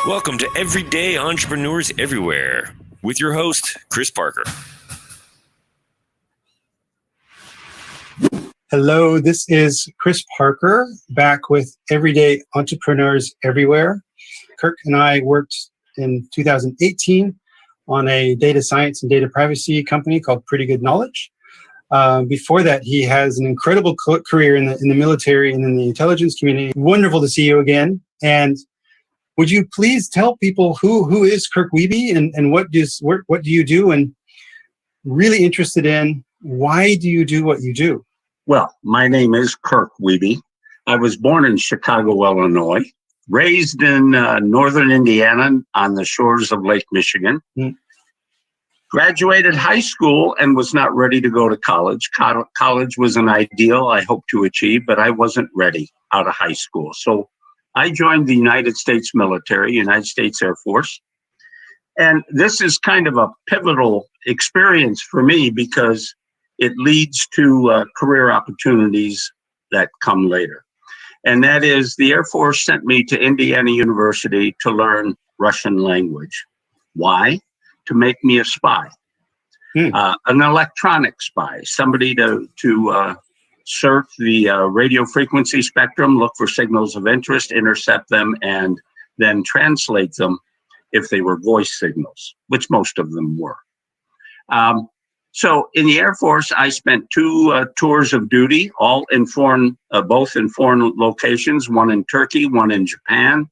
Welcome to Everyday Entrepreneurs Everywhere with your host, Chris Parker. Hello, this is Chris Parker back with Everyday Entrepreneurs Everywhere. Kirk and I worked in 2018 on a data science and data privacy company called Pretty Good Knowledge. Before that, he has an incredible career in the military and in the intelligence community. Wonderful to see you again. And would you please tell people who is Kirk Wiebe and what do you do, and really interested in why do you do what you do? Well, my name is Kirk Wiebe. I was born in Chicago, Illinois, raised in northern Indiana on the shores of Lake Michigan. Graduated high school and was not ready to go to college. College was an ideal I hoped to achieve, but I wasn't ready out of high school. So I joined the United States military, United States Air Force. And this is kind of a pivotal experience for me because it leads to career opportunities that come later. And that is, the Air Force sent me to Indiana University to learn Russian language. Why? To make me a spy, an electronic spy, somebody to surf the radio frequency spectrum, look for signals of interest, intercept them, and then translate them if they were voice signals, which most of them were. So in the Air Force, I spent two tours of duty, all in both in foreign locations, one in Turkey, one in Japan.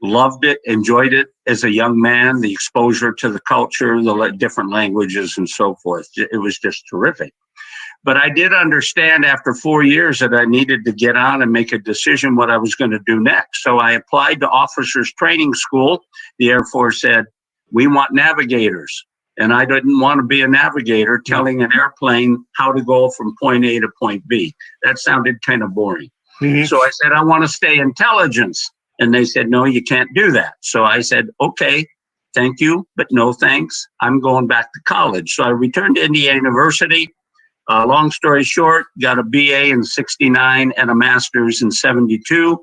Loved it, enjoyed it as a young man, the exposure to the culture, the different languages and so forth. It was just terrific. But I did understand after 4 years that I needed to get on and make a decision what I was going to do next. So I applied to officers training school. The Air Force said, we want navigators. And I didn't want to be a navigator telling an airplane how to go from point A to point B. That sounded kind of boring. So I said, I want to stay intelligence. And they said, no, you can't do that. So I said, okay, thank you, but no thanks. I'm going back to college. So I returned to Indiana University. Long story short, got a BA in '69 and a master's in '72.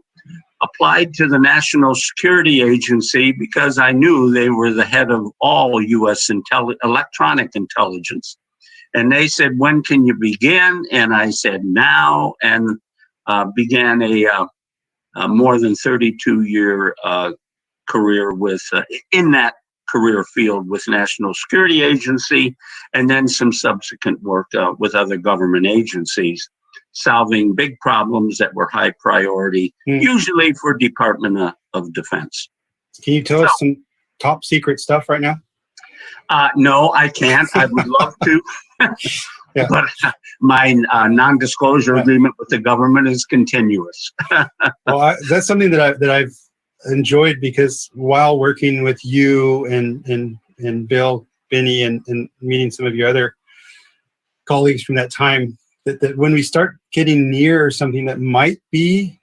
Applied to the National Security Agency because I knew they were the head of all U.S. electronic intelligence. And they said, when can you begin? And I said, now, and began a more than 32-year career in that career field with National Security Agency, and then some subsequent work with other government agencies, solving big problems that were high priority, usually for Department of Defense. Can you tell us some top secret stuff right now? No, I can't. I would love to. Yeah. But my non-disclosure agreement with the government is continuous. Well, that's something that I've enjoyed, because while working with you and Bill, Binney, and meeting some of your other colleagues from that time, that when we start getting near something that might be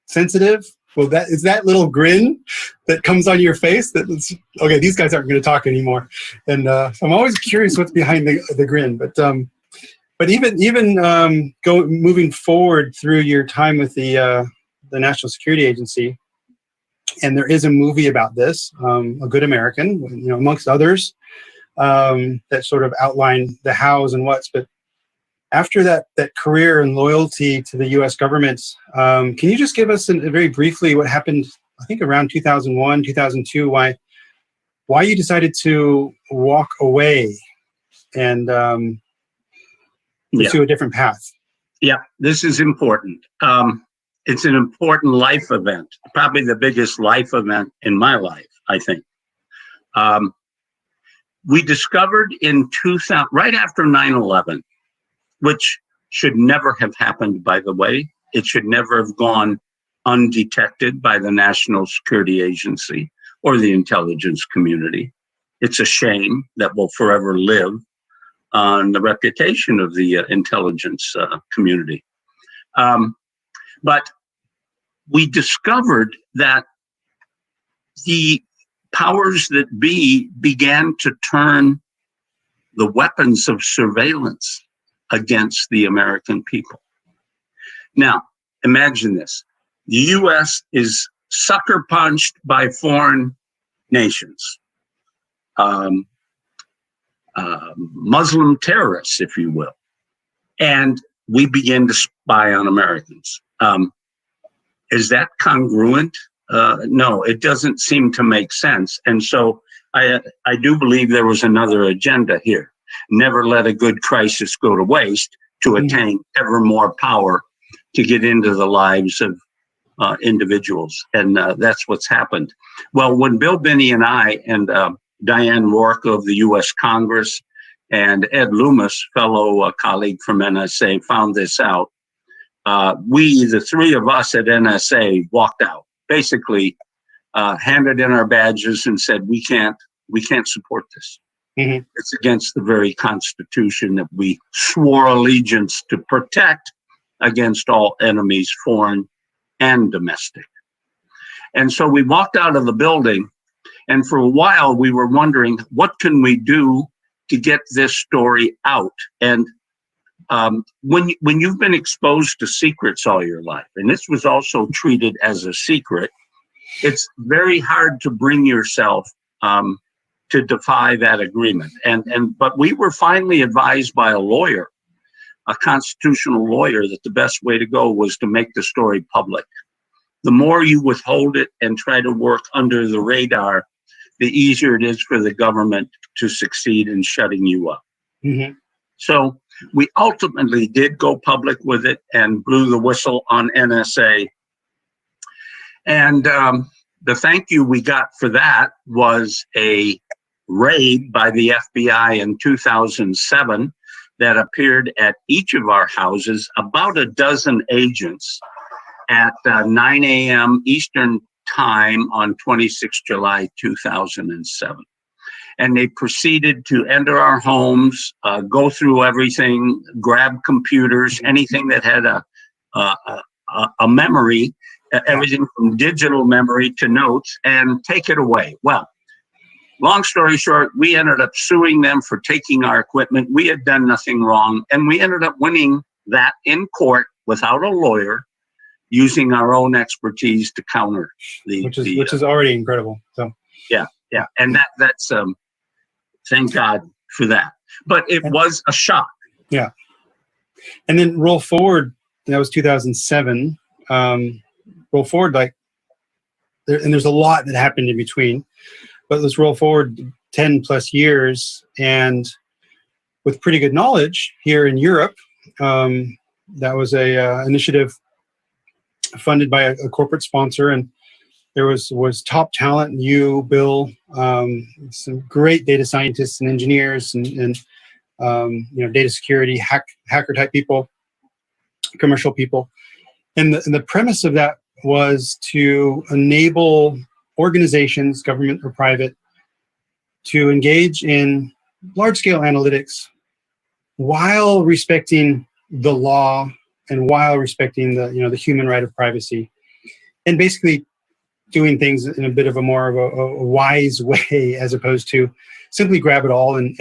sensitive, well, that is that little grin that comes on your face that it's, okay, these guys aren't going to talk anymore. And so I'm always curious what's behind the grin. But even moving forward through your time with the National Security Agency, and there is a movie about this, A Good American, amongst others, that sort of outline the hows and whats. But after that career and loyalty to the U.S. government, can you just give us very briefly what happened, I think around 2001, 2002, why you decided to walk away and pursue a different path? Yeah, this is important. It's an important life event, probably the biggest life event in my life, I think. We discovered in 2000, right after 9/11, which should never have happened, by the way. It should never have gone undetected by the National Security Agency or the intelligence community. It's a shame that will forever live on the reputation of the intelligence community. But we discovered that the powers that be began to turn the weapons of surveillance against the American people. Now, imagine this. The U.S. is sucker punched by foreign nations, Muslim terrorists, if you will. And we begin to spy on Americans. Is that congruent? No, it doesn't seem to make sense. And so I do believe there was another agenda here. Never let a good crisis go to waste to attain ever more power to get into the lives of individuals. And that's what's happened. Well, when Bill Binney and I and Diane Rourke of the U.S. Congress and Ed Loomis, fellow colleague from NSA, found this out, we, the three of us at NSA, walked out, basically handed in our badges and said, we can't support this. It's against the very Constitution that we swore allegiance to protect against all enemies, foreign and domestic. And so we walked out of the building, and for a while we were wondering, what can we do to get this story out? And when you've been exposed to secrets all your life, and this was also treated as a secret, it's very hard to bring yourself to defy that agreement. But we were finally advised by a lawyer, a constitutional lawyer, that the best way to go was to make the story public. The more you withhold it and try to work under the radar, the easier it is for the government to succeed in shutting you up. So we ultimately did go public with it and blew the whistle on NSA. And the thank you we got for that was a raid by the FBI in 2007 that appeared at each of our houses, about a dozen agents, at 9 a.m. Eastern Time on 26 July 2007. And they proceeded to enter our homes, go through everything, grab computers, anything that had a memory, everything from digital memory to notes, and take it away. Well, long story short, we ended up suing them for taking our equipment. We had done nothing wrong, and we ended up winning that in court without a lawyer, using our own expertise to counter which is already incredible. So yeah, and that's thank God for that. But it was a shock. Yeah, and then roll forward. That was 2007. Roll forward there's a lot that happened in between. But let's roll forward 10 plus years, and with pretty good knowledge here in Europe, that was a initiative funded by a corporate sponsor, and there was top talent. You, Bill, some great data scientists and engineers, and data security, hacker type people, commercial people, and the premise of that was to enable organizations, government or private, to engage in large-scale analytics while respecting the law and while respecting the human right of privacy, and basically doing things in a bit of a more of a wise way, as opposed to simply grab it all and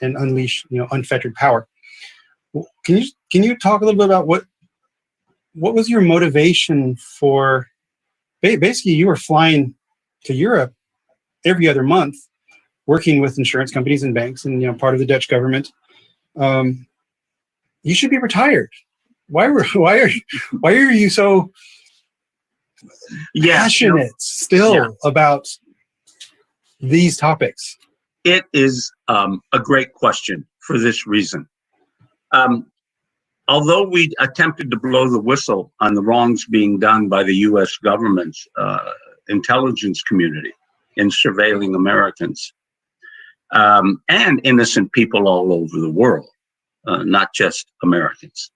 unleash unfettered power. Can you talk a little bit about what was your motivation for? Basically, you were flying to Europe every other month, working with insurance companies and banks, and part of the Dutch government. You should be retired. Why are you so passionate still about these topics? It is a great question for this reason. Although we attempted to blow the whistle on the wrongs being done by the U.S. government's intelligence community in surveilling Americans and innocent people all over the world, not just Americans,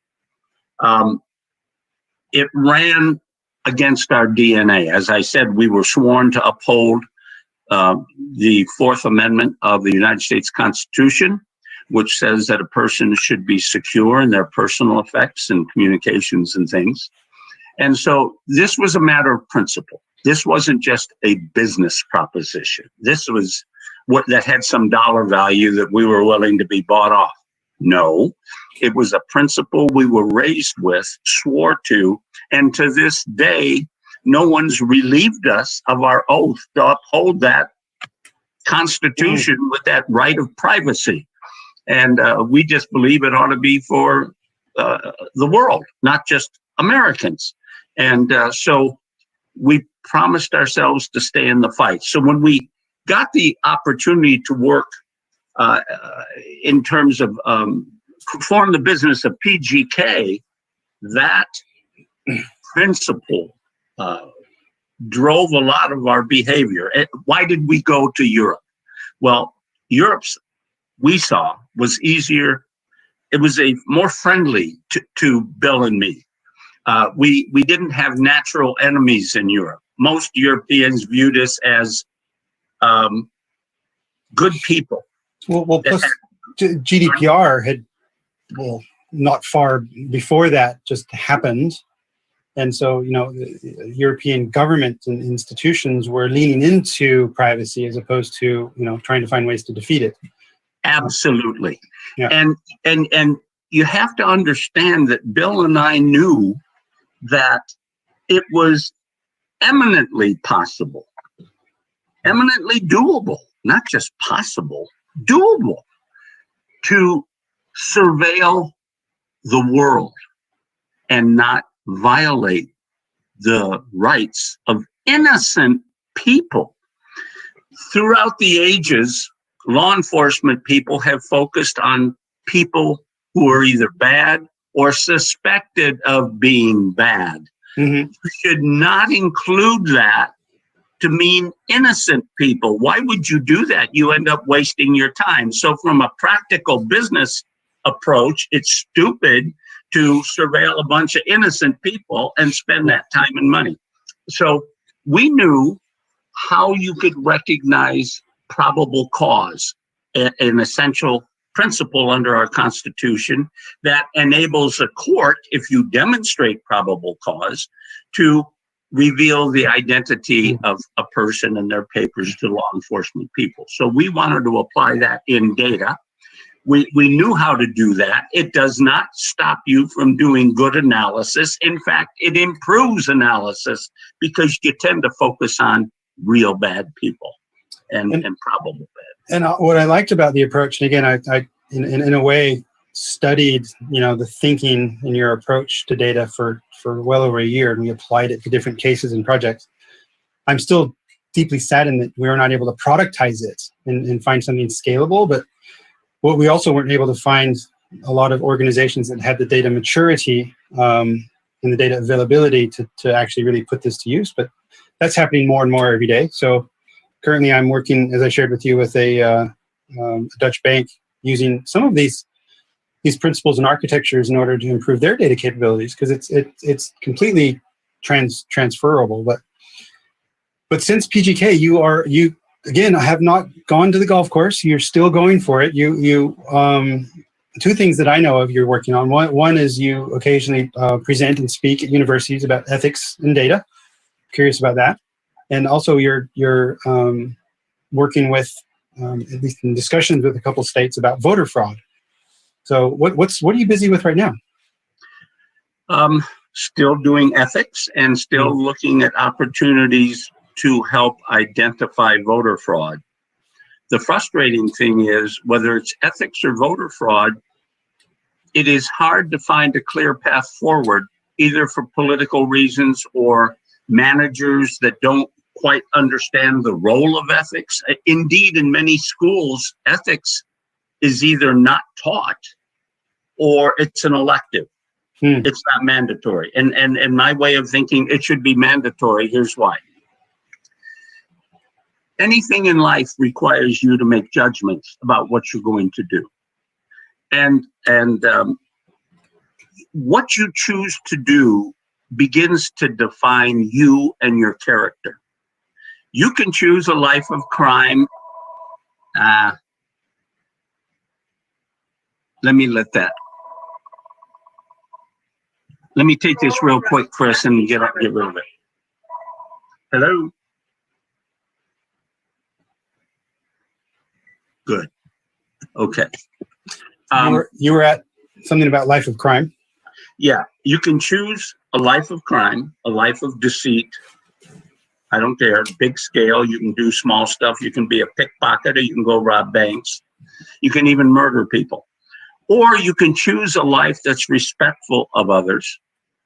it ran against our DNA. As I said, we were sworn to uphold the Fourth Amendment of the United States Constitution, which says that a person should be secure in their personal effects and communications and things. And so this was a matter of principle. This wasn't just a business proposition. This was what that had some dollar value that we were willing to be bought off. No, it was a principle we were raised with, swore to, and to this day no one's relieved us of our oath to uphold that Constitution with that right of privacy. And we just believe it ought to be for the world, not just Americans. And so we promised ourselves to stay in the fight. So when we got the opportunity to work in terms of form the business of PGK, that principle drove a lot of our behavior. Why did we go to Europe? Well, Europe's, we saw, was easier. It was a more friendly to Bill and me. We didn't have natural enemies in Europe. Most Europeans viewed us as good people. Well, plus GDPR had, well, not far before that just happened. And so, the European government and institutions were leaning into privacy as opposed to, trying to find ways to defeat it. Absolutely. Yeah. And you have to understand that Bill and I knew that it was eminently possible, eminently doable, not just possible, doable, to surveil the world and not violate the rights of innocent people. Throughout the ages, law enforcement people have focused on people who are either bad or suspected of being bad. Mm-hmm. You should not include that to mean innocent people. Why would you do that? You end up wasting your time. So from a practical business approach, it's stupid to surveil a bunch of innocent people and spend that time and money. So we knew how you could recognize probable cause, an essential principle under our Constitution that enables a court, if you demonstrate probable cause, to reveal the identity of a person and their papers to law enforcement people. So we wanted to apply that in data. We knew how to do that. It does not stop you from doing good analysis. In fact, it improves analysis because you tend to focus on real bad people and probable bad. And what I liked about the approach, and again, I in a way studied, the thinking in your approach to data for well over a year, and we applied it to different cases and projects. I'm still deeply saddened that we were not able to productize it and find something scalable, but what we also weren't able to find a lot of organizations that had the data maturity and the data availability to actually really put this to use. But that's happening more and more every day. So currently I'm working, as I shared with you, with a Dutch bank using some of these principles and architectures in order to improve their data capabilities, because it's completely transferable. But since PGK, you again, I have not gone to the golf course. You're still going for it. You two things that I know of you're working on. One is you occasionally present and speak at universities about ethics and data. Curious about that. And also you're working with, at least in discussions with a couple of states about voter fraud. So what are you busy with right now? Still doing ethics and still looking at opportunities to help identify voter fraud. The frustrating thing is, whether it's ethics or voter fraud, it is hard to find a clear path forward, either for political reasons or managers that don't quite understand the role of ethics. Indeed, in many schools, ethics is either not taught or it's an elective. It's not mandatory. And my way of thinking, it should be mandatory. Here's why. Anything in life requires you to make judgments about what you're going to do. And what you choose to do begins to define you and your character. You can choose a life of crime. Let me take this real quick, Chris, and get rid of it. Hello? Good. Okay. You were at something about life of crime. Yeah. You can choose a life of crime, a life of deceit. I don't care. Big scale. You can do small stuff. You can be a pickpocketer. You can go rob banks. You can even murder people. Or you can choose a life that's respectful of others,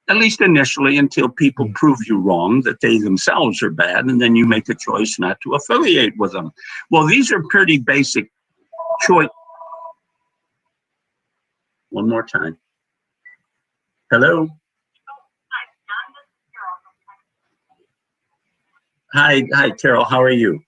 at least initially, until people prove you wrong, that they themselves are bad, and then you make a choice not to affiliate with them. Well, these are pretty basic choice. One more time. Hello? Hi, Carol. How are you?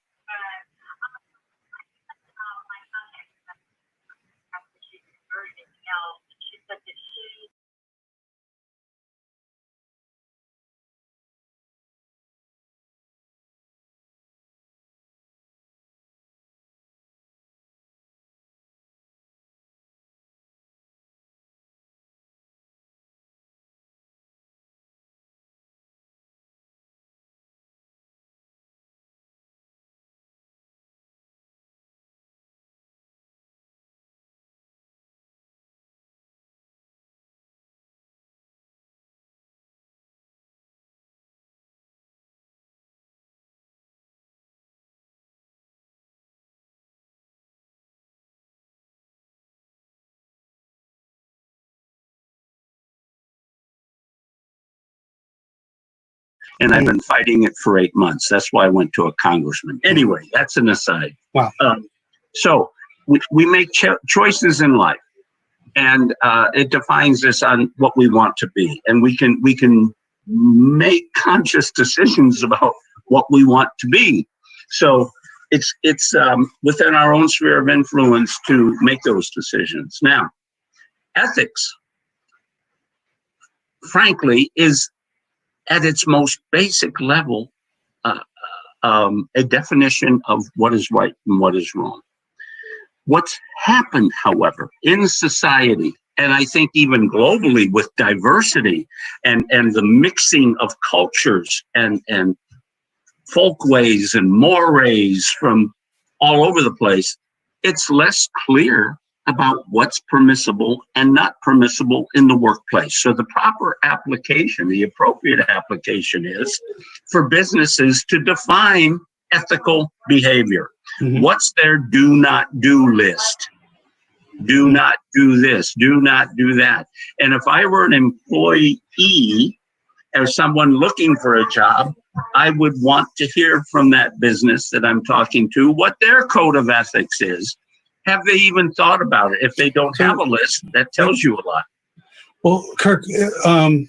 And I've been fighting it for 8 months. That's why I went to a congressman. Anyway, that's an aside. Wow. So we make choices in life, and it defines us on what we want to be. And we can make conscious decisions about what we want to be. So it's within our own sphere of influence to make those decisions. Now, ethics, frankly, is at its most basic level, a definition of what is right and what is wrong. What's happened, however, in society, and I think even globally with diversity and the mixing of cultures and folkways and mores from all over the place, it's less clear about what's permissible and not permissible in the workplace. So the proper application, the appropriate application is for businesses to define ethical behavior. Mm-hmm. What's their do not do list? Do not do this, do not do that. And if I were an employee or someone looking for a job, I would want to hear from that business that I'm talking to what their code of ethics is. Have they even thought about it? If they don't have a list, that tells you a lot. Well, Kirk,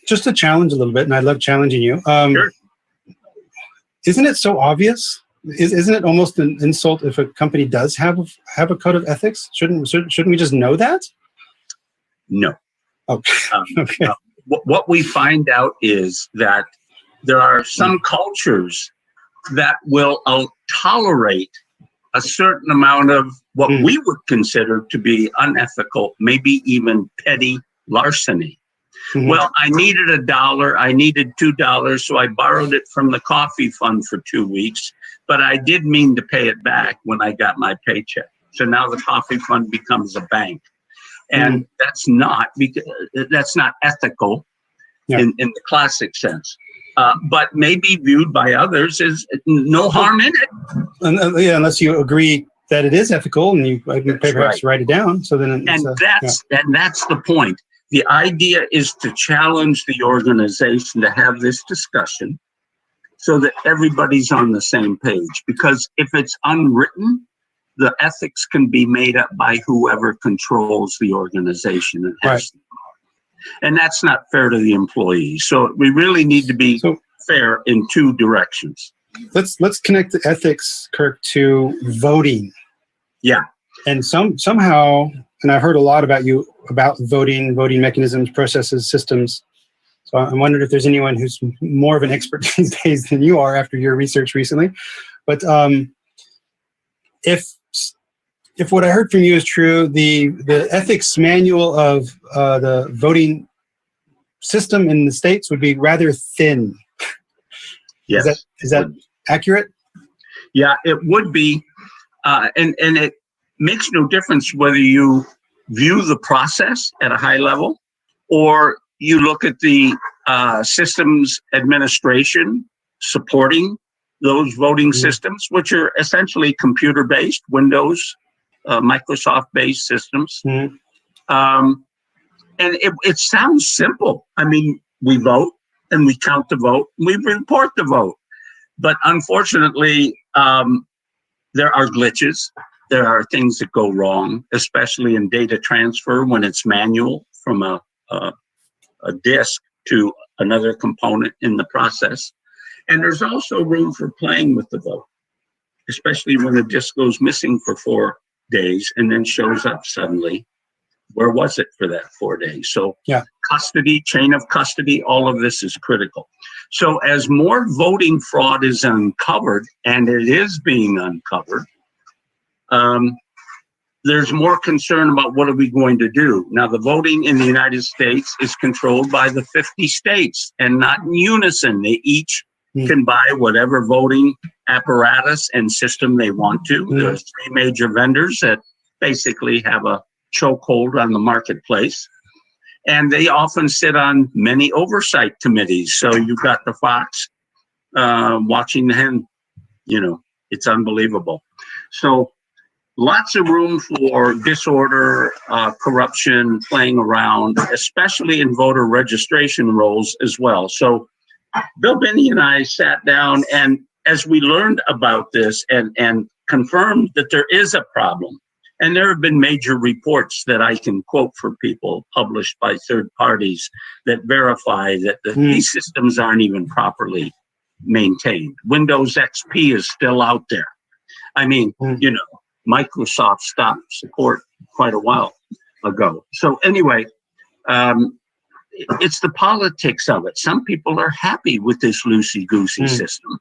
just to challenge a little bit, and I love challenging you. Sure. Isn't it so obvious? Isn't it almost an insult if a company does have a code of ethics? Shouldn't we just know that? No. Okay. Okay. What we find out is that there are some cultures that will tolerate a certain amount of what we would consider to be unethical, maybe even petty larceny. Mm-hmm. Well, I needed $1, I needed $2, so I borrowed it from the coffee fund for 2 weeks, but I did mean to pay it back when I got my paycheck. So now the coffee fund becomes a bank. And that's not ethical in the classic sense. But maybe viewed by others as no harm in it. Unless you agree that it is ethical and you perhaps write it down. So then, that's the point. The idea is to challenge the organization to have this discussion so that everybody's on the same page. Because if it's unwritten, the ethics can be made up by whoever controls the organization and has the power. And that's not fair to the employees. So we really need to be fair in two directions. Let's connect the ethics, Kirk, to voting. Yeah. And somehow, and I've heard a lot about voting mechanisms, processes, systems. So I'm wondering if there's anyone who's more of an expert these days than you are after your research recently. But if what I heard from you is true, the ethics manual of the voting system in the States would be rather thin. Yes. Is that accurate? Yeah, it would be. And it makes no difference whether you view the process at a high level or you look at the systems administration supporting those voting systems, which are essentially computer-based, Windows, Microsoft-based systems. And it sounds simple. I mean, we vote and we count the vote, and we report the vote. But unfortunately, there are glitches. There are things that go wrong, especially in data transfer when it's manual from a disk to another component in the process. And there's also room for playing with the vote, especially when the disk goes missing for 4 days and then shows up suddenly. Where was it for that 4 days? So custody, chain of custody, all of this is critical. So as more voting fraud is uncovered, and it is being uncovered, there's more concern about what are we going to do. Now, the voting in the United States is controlled by the 50 states and not in unison. They each can buy whatever voting apparatus and system they want to. There's 3 major vendors that basically have a chokehold on the marketplace. And they often sit on many oversight committees. So you've got the fox watching the hen. You know, it's unbelievable. So lots of room for disorder, corruption, playing around, especially in voter registration rolls as well. So Bill Binney and I sat down, and as we learned about this and confirmed that there is a problem, and there have been major reports that I can quote for people published by third parties that verify that these systems aren't even properly maintained. Windows XP is still out there. I mean, you know, Microsoft stopped support quite a while ago. So anyway, it's the politics of it. Some people are happy with this loosey-goosey system.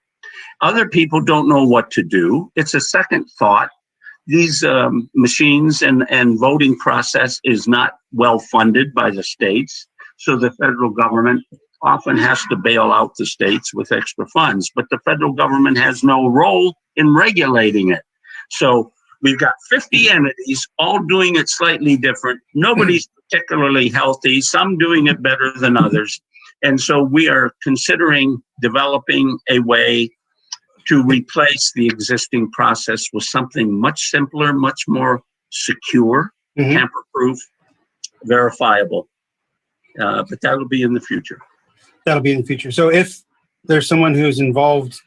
Other people don't know what to do. It's a second thought. These machines and voting process is not well funded by the states. So the federal government often has to bail out the states with extra funds, but the federal government has no role in regulating it. So we've got 50 entities all doing it slightly different. Nobody's particularly healthy, some doing it better than others. And so we are considering developing a way to replace the existing process with something much simpler, much more secure, tamper-proof, verifiable. But that'll be in the future. That'll be in the future. So if there's someone who's involved,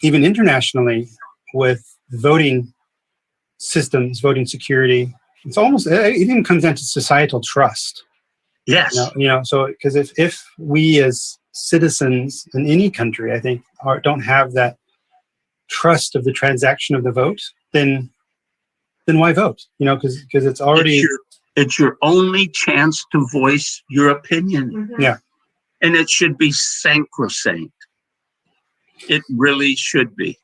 even internationally, with voting systems, voting security, it's almost, it even comes down to societal trust. Yes. You know, so because if we as citizens in any country, I think, don't have that trust of the transaction of the vote, then why vote? You know, because it's already it's your only chance to voice your opinion. Yeah, and it should be sacrosanct. It really should be.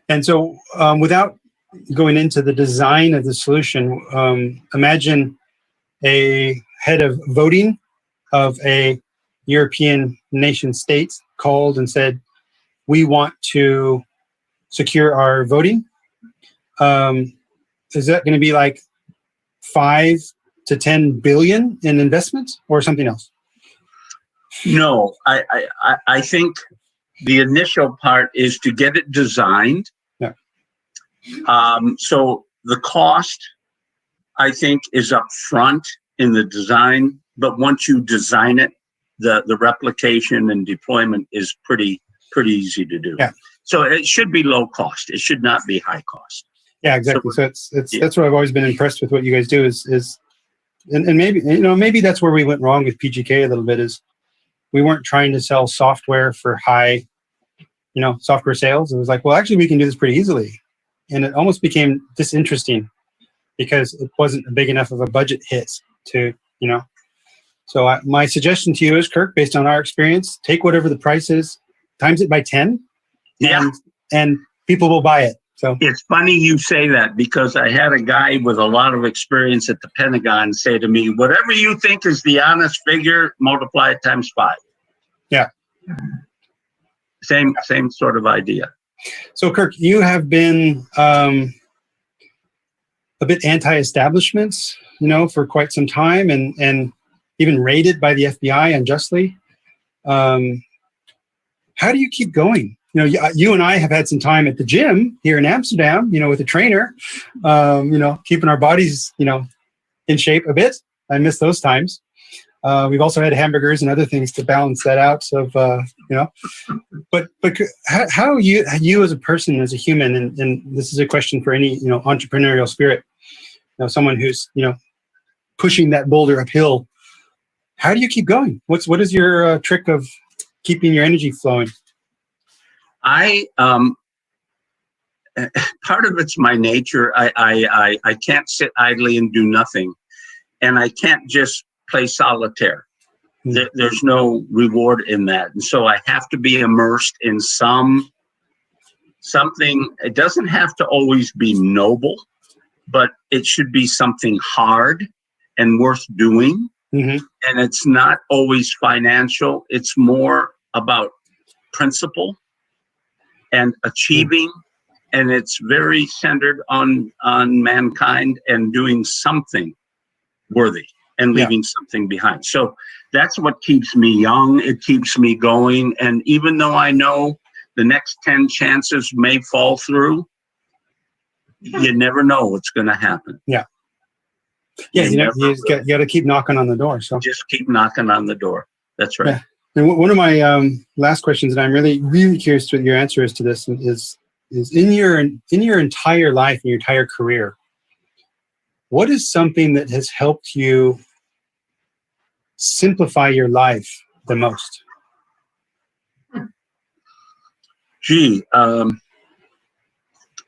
And so, without going into the design of the solution, imagine a head of voting of a European nation state called and said, "We want to secure our voting." Is that going to be like 5 to 10 billion in investments or something else? No, I think the initial part is to get it designed. Yeah. So the cost, I think, is up front in the design, but once you design it, the replication and deployment is pretty easy to do. Yeah. So it should be low cost. It should not be high cost. Yeah, exactly. So that's what I've always been impressed with what you guys do is and maybe that's where we went wrong with PGK a little bit, is we weren't trying to sell software for high, software sales. It was like, well, actually we can do this pretty easily. And it almost became disinteresting because it wasn't a big enough of a budget hit to, So my suggestion to you is, Kirk, based on our experience, take whatever the price is, times it by 10, and people will buy it. So it's funny you say that, because I had a guy with a lot of experience at the Pentagon say to me, whatever you think is the honest figure, multiply it times 5. Yeah. Same sort of idea. So Kirk, you have been a bit anti-establishments, for quite some time, and even raided by the FBI unjustly. How do you keep going? You and I have had some time at the gym here in Amsterdam, with a trainer, keeping our bodies, in shape a bit. I miss those times. We've also had hamburgers and other things to balance that out. So, but how you as a person, as a human, and this is a question for any, entrepreneurial spirit, someone who's, pushing that boulder uphill, how do you keep going? What is your trick of keeping your energy flowing? Part of it's my nature. I can't sit idly and do nothing, and I can't just play solitaire. There's no reward in that, and so I have to be immersed in something. It doesn't have to always be noble, but it should be something hard and worth doing. And it's not always financial. It's more about principle and achieving, and it's very centered on mankind and doing something worthy and leaving something behind. So that's what keeps me young. It keeps me going. And even though I know the next 10 chances may fall through, you never know what's going to happen. Yeah, you got to keep knocking on the door. So just keep knocking on the door. That's right. Yeah. And one of my last questions that I'm really, really curious to what your answer is to this is in your entire life, in your entire career, what is something that has helped you simplify your life the most?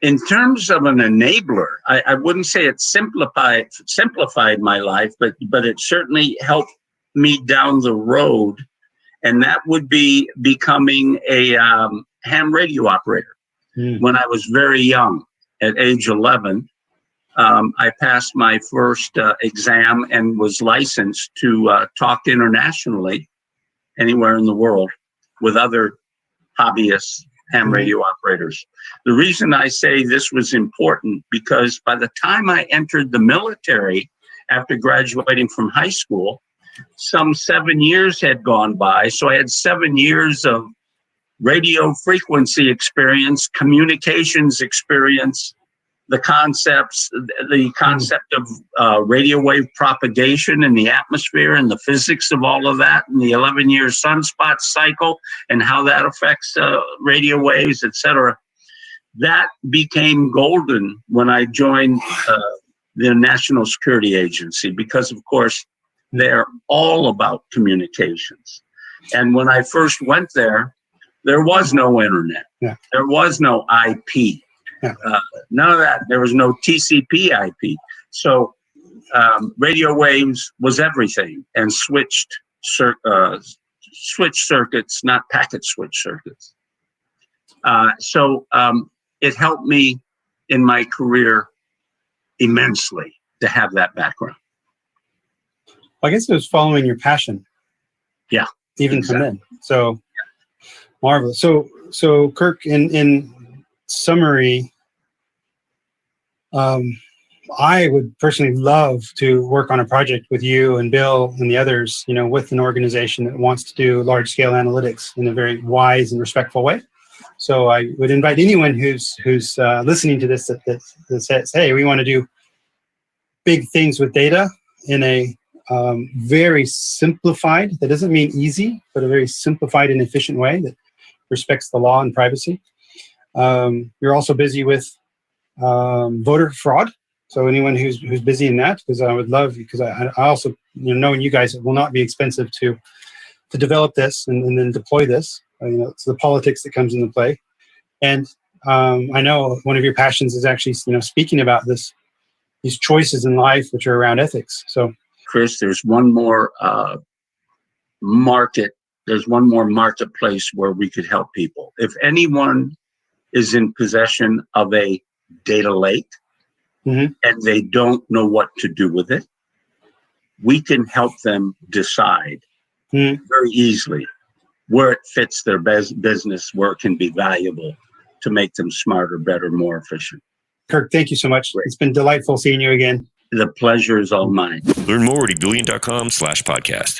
In terms of an enabler, I wouldn't say it simplified my life, but it certainly helped me down the road. And that would be becoming a ham radio operator. When I was very young, at age 11, I passed my first exam and was licensed to talk internationally anywhere in the world with other hobbyists, ham radio operators. The reason I say this was important, because by the time I entered the military after graduating from high school, some 7 years had gone by. So I had 7 years of radio frequency experience, communications experience, the concept of radio wave propagation in the atmosphere and the physics of all of that, and the 11-year sunspot cycle and how that affects radio waves, etc. That became golden when I joined the National Security Agency, because, of course, they're all about communications. And when I first went there was no internet. Yeah. There was no IP. Yeah. None of that. There was no TCP IP. So radio waves was everything, and switch circuits, not packet switch circuits. So it helped me in my career immensely to have that background. I guess it was following your passion. Yeah. Even from then. So marvelous. So Kirk, in summary, I would personally love to work on a project with you and Bill and the others, with an organization that wants to do large scale analytics in a very wise and respectful way. So I would invite anyone who's listening to this that says, hey, we want to do big things with data in a very simplified, that doesn't mean easy, but a very simplified and efficient way that respects the law and privacy. You're also busy with voter fraud. So anyone who's busy in that, because I would love, because I also, knowing you guys, it will not be expensive to develop this and then deploy this. It's the politics that comes into play. And I know one of your passions is actually, speaking about these choices in life, which are around ethics. So, Chris, there's one more marketplace where we could help people. If anyone is in possession of a data lake and they don't know what to do with it, we can help them decide very easily where it fits their business, where it can be valuable to make them smarter, better, more efficient. Kirk, thank you so much. Great. It's been delightful seeing you again. The pleasure is all mine. Learn more at ebullient.com/podcast.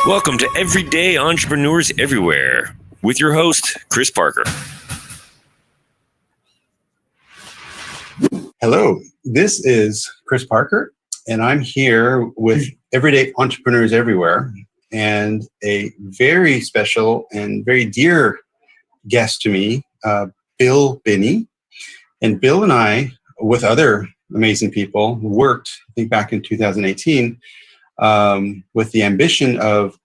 Welcome to Everyday Entrepreneurs Everywhere with your host, Chris Parker. Hello, this is Chris Parker, and I'm here with Everyday Entrepreneurs Everywhere and a very special and very dear guest to me, Bill Binney. And Bill and I, with other amazing people, worked, I think back in 2018, with the ambition of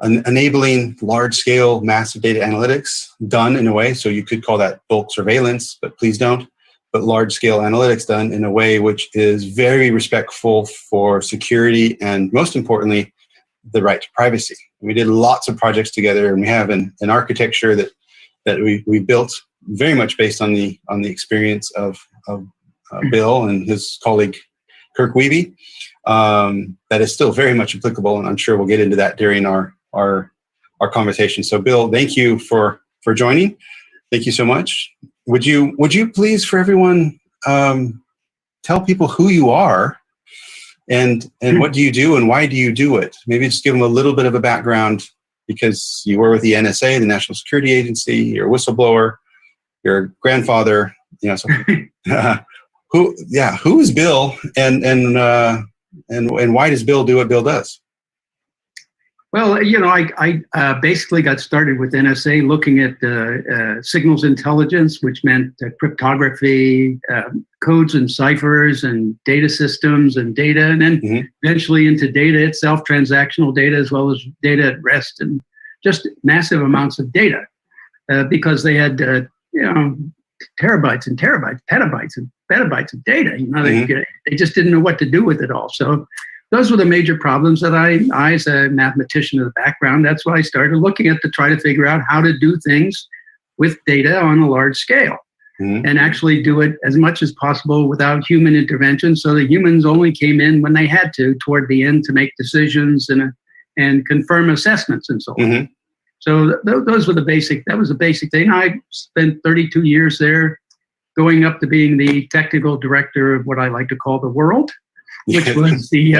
enabling large-scale massive data analytics done in a way, so you could call that bulk surveillance, but please don't, but large-scale analytics done in a way which is very respectful for security and, most importantly, the right to privacy. We did lots of projects together, and we have an architecture that we built very much based on the experience of Bill and his colleague Kirk Wiebe. That is still very much applicable, and I'm sure we'll get into that during our conversation. So, Bill, thank you for joining. Thank you so much. Would you please, for everyone, tell people who you are and what do you do and why do you do it? Maybe just give them a little bit of a background, because you were with the NSA, the National Security Agency. You're a whistleblower. You're a grandfather. So who is Bill, and why does Bill do what Bill does? Well, I basically got started with NSA looking at signals intelligence, which meant cryptography, codes and ciphers and data systems and data, and then eventually into data itself, transactional data, as well as data at rest, and just massive amounts of data because they had, terabytes and terabytes, petabytes and petabytes of data. They just didn't know what to do with it all. So those were the major problems that I, as a mathematician of the background, that's what I started looking at to try to figure out how to do things with data on a large scale and actually do it as much as possible without human intervention. So the humans only came in when they had to toward the end to make decisions and confirm assessments and so on. So those were that was the basic thing. I spent 32 years there, going up to being the technical director of what I like to call the world. Which was the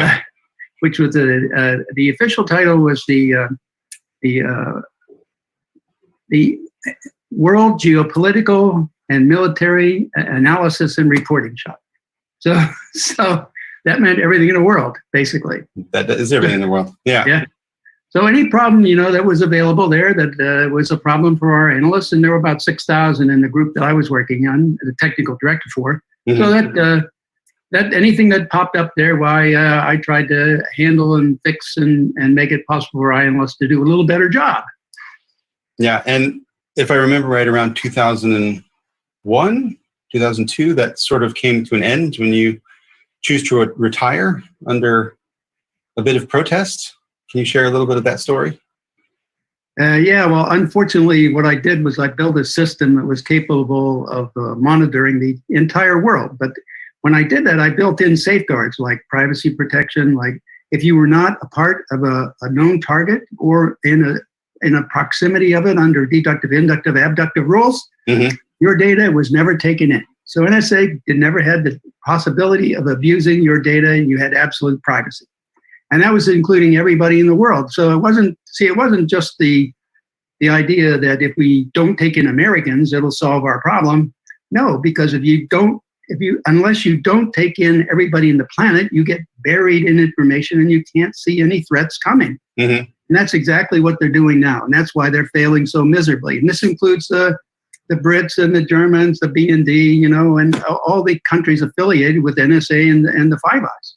official title was the World Geopolitical and Military Analysis and Reporting Shop. So that meant everything in the world, basically. That is everything in the world. Yeah. So any problem that was available there that was a problem for our analysts, and there were about 6,000 in the group that I was working on, the technical director for. So that anything that popped up there, I tried to handle and fix and make it possible for our analysts to do a little better job. Yeah, and if I remember right, around 2001, 2002, that sort of came to an end when you choose to retire under a bit of protest. Can you share a little bit of that story? Well, unfortunately, what I did was I built a system that was capable of monitoring the entire world. But when I did that, I built in safeguards like privacy protection, like if you were not a part of a known target or in a proximity of it under deductive, inductive, abductive rules, your data was never taken in. So NSA never had the possibility of abusing your data, and you had absolute privacy. And that was including everybody in the world. So it wasn't just the idea that if we don't take in Americans, it'll solve our problem. No, because unless you don't take in everybody in the planet, you get buried in information and you can't see any threats coming. And that's exactly what they're doing now. And that's why they're failing so miserably. And this includes the Brits and the Germans, the B&D, and all the countries affiliated with NSA and the Five Eyes.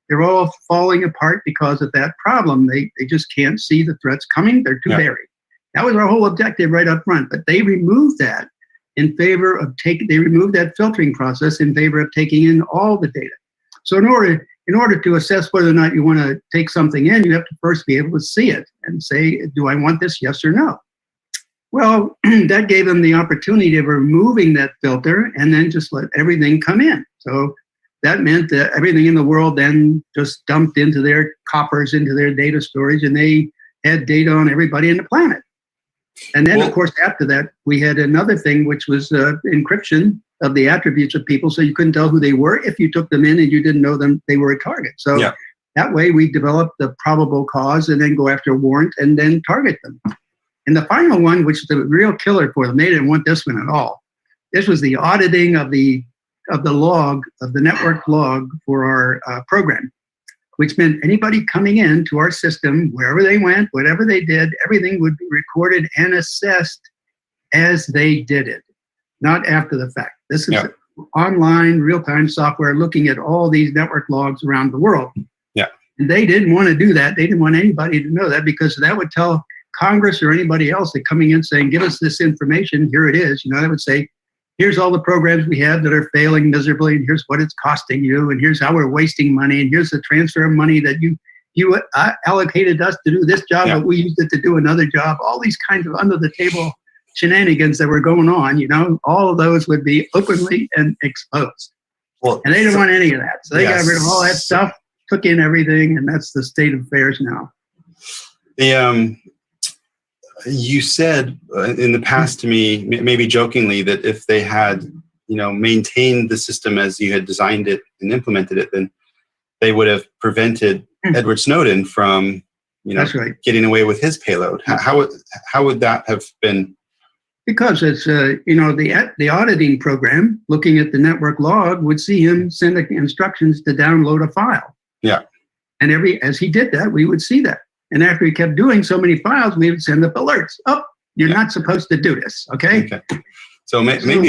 They're all falling apart because of that problem. They just can't see the threats coming. They're too buried. That was our whole objective right up front. But they removed that in favor of they removed that filtering process in favor of taking in all the data. So in order to assess whether or not you want to take something in, you have to first be able to see it and say, do I want this, yes or no? Well, that gave them the opportunity of removing that filter and then just let everything come in. So that meant that everything in the world then just dumped into their coppers, into their data storage, and they had data on everybody on the planet. And then, Well- of course, after that, we had another thing, which was encryption of the attributes of people, so you couldn't tell who they were if you took them in and you didn't know them, they were a target. So Yeah. that way we developed the probable cause and then go after a warrant and then target them. And the final one, which is the real killer for them, they didn't want this one at all. This was the auditing of the log, of the network log for our program, which meant anybody coming in to our system, wherever they went, whatever they did, everything would be recorded and assessed as they did it, not after the fact. This is online, real-time software looking at all these network logs around the world. Yeah. And they didn't want to do that. They didn't want anybody to know that, because that would tell Congress or anybody else that coming in saying, give us this information, here it is. You know, they would say, here's all the programs we have that are failing miserably, and here's what it's costing you, and here's how we're wasting money, and here's the transfer of money that you allocated us to do this job, but we used it to do another job. All these kinds of under-the-table shenanigans that were going on, you know, all of those would be openly and exposed. Well, And they didn't want any of that. So they got rid of all that stuff, took in everything, and that's the state of affairs now. You said in the past to me, maybe jokingly, that if they had, you know, maintained the system as you had designed it and implemented it, then they would have prevented Edward Snowden from, you know, That's right. getting away with his payload. How would that have been? Because it's, you know, the auditing program, looking at the network log, would see him send instructions to download a file. Yeah. And as he did that, we would see that. And after he kept doing so many files, we would send up alerts. Oh, you're not supposed to do this, okay? So maybe So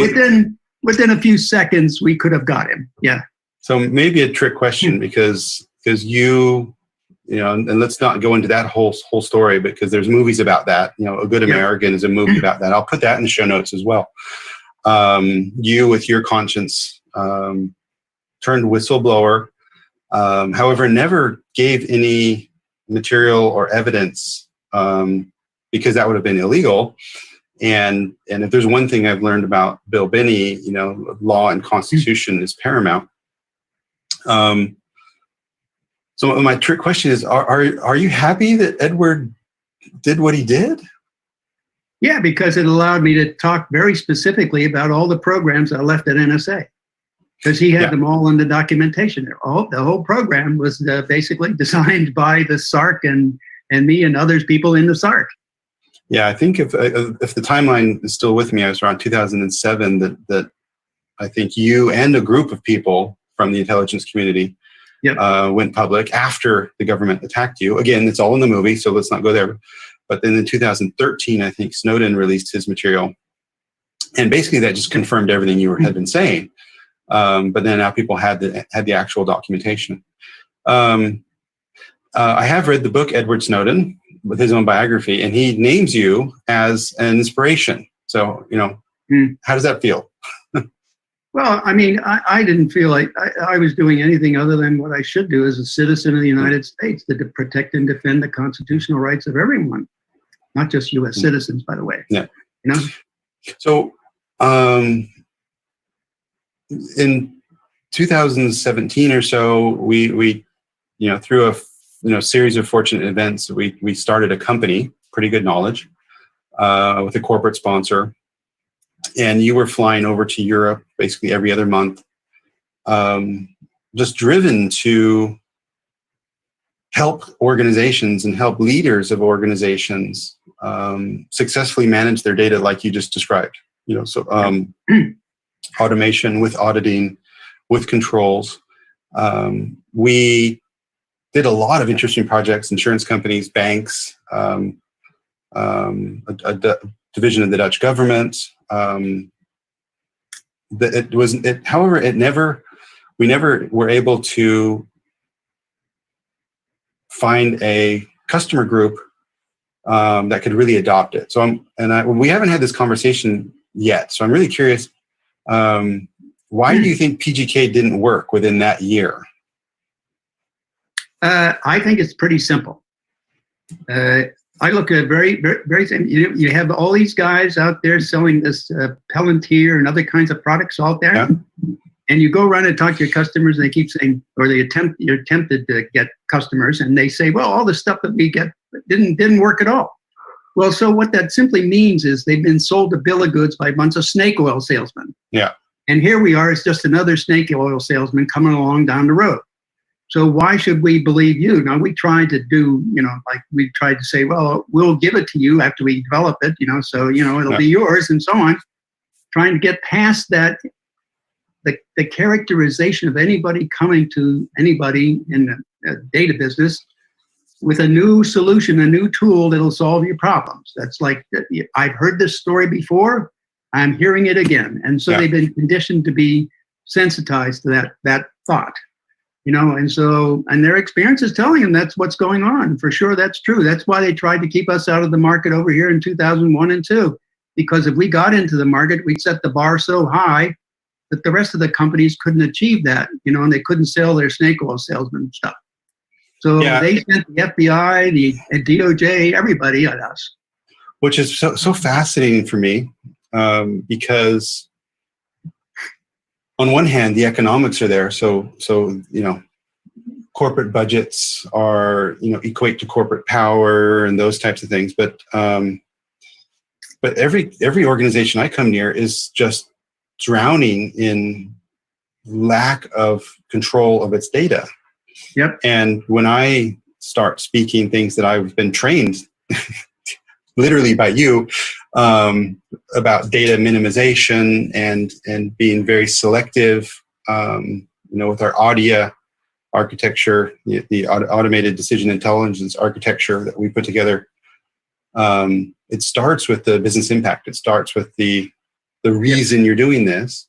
within a few seconds, we could have got him. Yeah. So maybe a trick question, because you know, and let's not go into that whole story, because there's movies about that. You know, A Good American is a movie about that. I'll put that in the show notes as well. You, with your conscience, turned whistleblower, however, never gave any material or evidence, because that would have been illegal. And if there's one thing I've learned about Bill Binney, you know, law and constitution is paramount. So my trick question is, are you happy that Edward did what he did? Yeah, because it allowed me to talk very specifically about all the programs I left at NSA. Because he had them all in the documentation. The whole program was basically designed by the SARC and me and others people in the SARC. Yeah, I think if the timeline is still with me, I was around 2007 that I think you and a group of people from the intelligence community went public after the government attacked you. Again, it's all in the movie, so let's not go there. But then in 2013, I think Snowden released his material. And basically that just confirmed everything you had been saying. But then now people had the actual documentation. I have read the book Edward Snowden with his own biography, and he names you as an inspiration. So, you know, how does that feel? Well, I mean, I didn't feel like I was doing anything other than what I should do as a citizen of the United States, to protect and defend the constitutional rights of everyone, not just U.S. citizens, by the way. Yeah. You know? So, in 2017 or so, we you know, through a series of fortunate events, we started a company, Pretty Good Knowledge, with a corporate sponsor, and you were flying over to Europe basically every other month, just driven to help organizations and help leaders of organizations successfully manage their data, like you just described. You know, so automation with auditing, with controls. We did a lot of interesting projects, insurance companies, banks, a division of the Dutch government. However, we never were able to find a customer group that could really adopt it. So we haven't had this conversation yet. So I'm really curious. Why do you think PGK didn't work within that year? I think it's pretty simple. I look at very, very, very simple. You have all these guys out there selling this Palantir and other kinds of products out there. Yeah. And you go around and talk to your customers, and they keep saying, or you're tempted to get customers, and they say, well, all the stuff that we get didn't work at all. Well, so what that simply means is they've been sold a bill of goods by a bunch of snake oil salesmen. Yeah. And here we are, it's just another snake oil salesman coming along down the road. So why should we believe you? Now, we tried to do, like we tried to say, well, we'll give it to you after we develop it, so, it'll be yours and so on. Trying to get past that, the characterization of anybody coming to anybody in the data business with a new solution, a new tool that'll solve your problems. That's like, I've heard this story before, I'm hearing it again. And so they've been conditioned to be sensitized to that thought. And their experience is telling them that's what's going on. For sure, that's true. That's why they tried to keep us out of the market over here in 2001 and 2. Because if we got into the market, we'd set the bar so high that the rest of the companies couldn't achieve that, and they couldn't sell their snake oil salesman stuff. So they sent the FBI, the DOJ, everybody at us. Which is so fascinating for me, because on one hand, the economics are there. So corporate budgets are, equate to corporate power and those types of things. But every organization I come near is just drowning in lack of control of its data. Yep. And when I start speaking things that I've been trained literally by you, about data minimization and being very selective, with our AUDIA architecture, the automated decision intelligence architecture that we put together. It starts with the business impact. It starts with the reason you're doing this.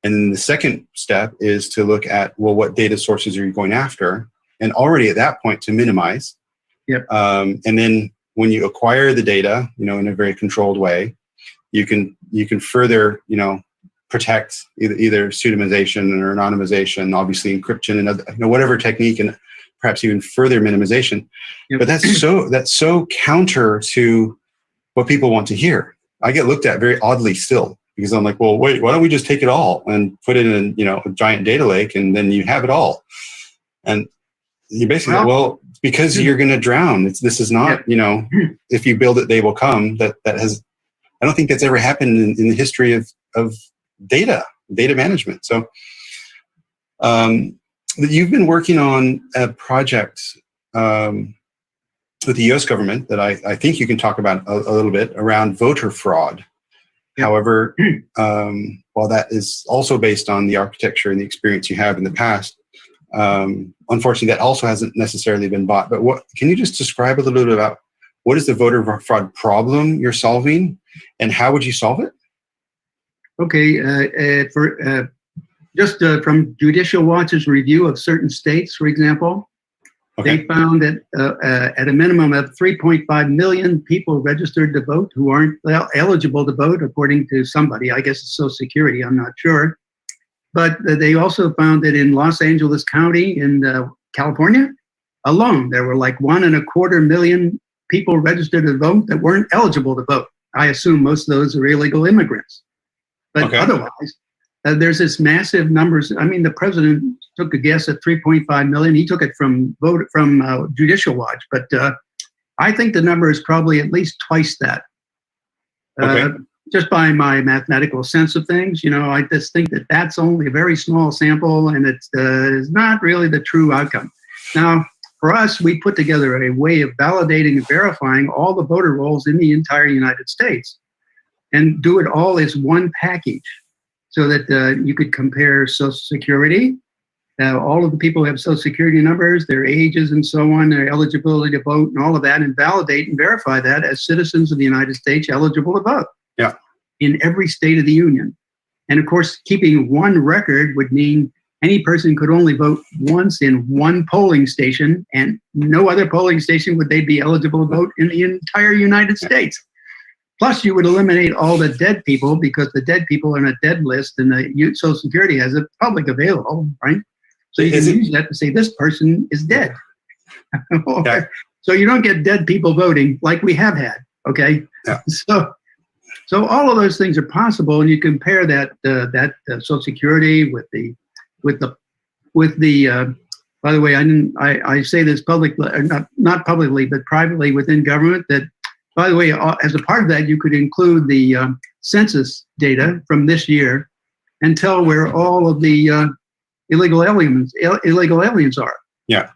And then the second step is to look at, well, what data sources are you going after? And already at that point to minimize. Yep. And then when you acquire the data, in a very controlled way, you can further, protect either pseudonymization or anonymization, obviously encryption and other, whatever technique, and perhaps even further minimization. Yep. But that's so counter to what people want to hear. I get looked at very oddly still, because I'm like, well, wait, why don't we just take it all and put it in, a giant data lake, and then you have it all. And you basically, because you're going to drown. This is not, if you build it, they will come. That has, I don't think that's ever happened in the history of data management. So you've been working on a project with the U.S. government that I think you can talk about a little bit around voter fraud. Yep. However, while that is also based on the architecture and the experience you have in the past, unfortunately, that also hasn't necessarily been bought. But can you just describe a little bit about what is the voter fraud problem you're solving, and how would you solve it? Okay, from Judicial Watch's review of certain states, for example, they found that at a minimum of 3.5 million people registered to vote who aren't eligible to vote, according to somebody. I guess it's Social Security, I'm not sure. But they also found that in Los Angeles County in California alone, there were like 1.25 million people registered to vote that weren't eligible to vote. I assume most of those are illegal immigrants. But otherwise, there's this massive numbers. I mean, the president took a guess at 3.5 million. He took it from Judicial Watch, but I think the number is probably at least twice that. Just by my mathematical sense of things, I just think that that's only a very small sample, and it's not really the true outcome. Now, for us, we put together a way of validating and verifying all the voter rolls in the entire United States, and do it all as one package, so that you could compare Social Security, all of the people who have Social Security numbers, their ages and so on, their eligibility to vote and all of that, and validate and verify that as citizens of the United States eligible to vote. Yeah. In every state of the union. And of course, keeping one record would mean any person could only vote once in one polling station, and no other polling station would they be eligible to vote in the entire United States. Plus, you would eliminate all the dead people, because the dead people are on a dead list, and the Social Security has it public available, right? So you can use that to say this person is dead. So you don't get dead people voting like we have had, okay? Yeah. So all of those things are possible, and you compare that Social Security with the. By the way, I say this publicly, not publicly, but privately within government, that by the way, as a part of that, you could include the census data from this year and tell where all of the illegal aliens are. Yeah.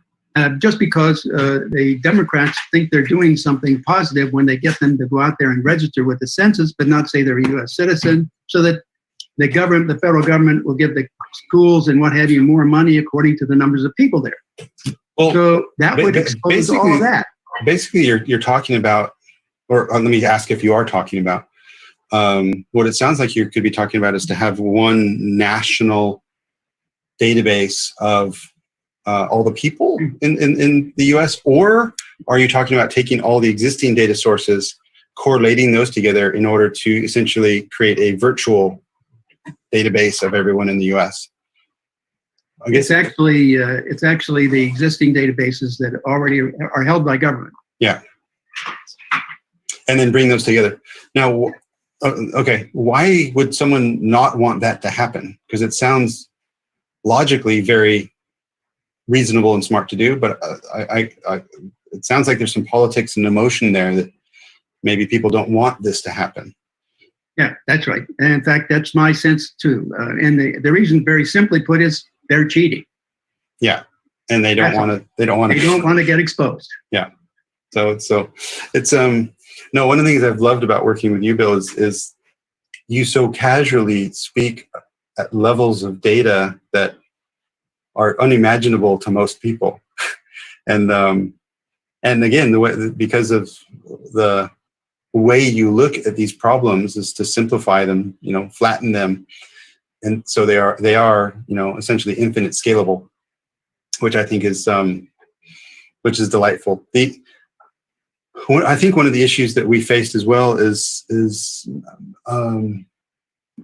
Just because the Democrats think they're doing something positive when they get them to go out there and register with the census, but not say they're a U.S. citizen, so that the federal government will give the schools and what have you more money according to the numbers of people there. Well, so that would expose all of that. Basically, you're talking about, or let me ask if you are talking about, what it sounds like you could be talking about is to have one national database of all the people in the U.S., or are you talking about taking all the existing data sources, correlating those together in order to essentially create a virtual database of everyone in the U.S.? I guess it's actually the existing databases that already are held by government. Yeah. And then bring those together. Now, okay, why would someone not want that to happen? Because it sounds logically very reasonable and smart to do, but it sounds like there's some politics and emotion there that maybe people don't want this to happen. Yeah, that's right. And in fact, that's my sense too. And the reason, very simply put, is they're cheating. Yeah, and they don't want to. They don't want to get exposed. Yeah. So it's no, one of the things I've loved about working with you, Bill, is you so casually speak at levels of data that are unimaginable to most people, and again, because of the way you look at these problems is to simplify them, flatten them, and so they are essentially infinite scalable, which I think is delightful. I think one of the issues that we faced as well is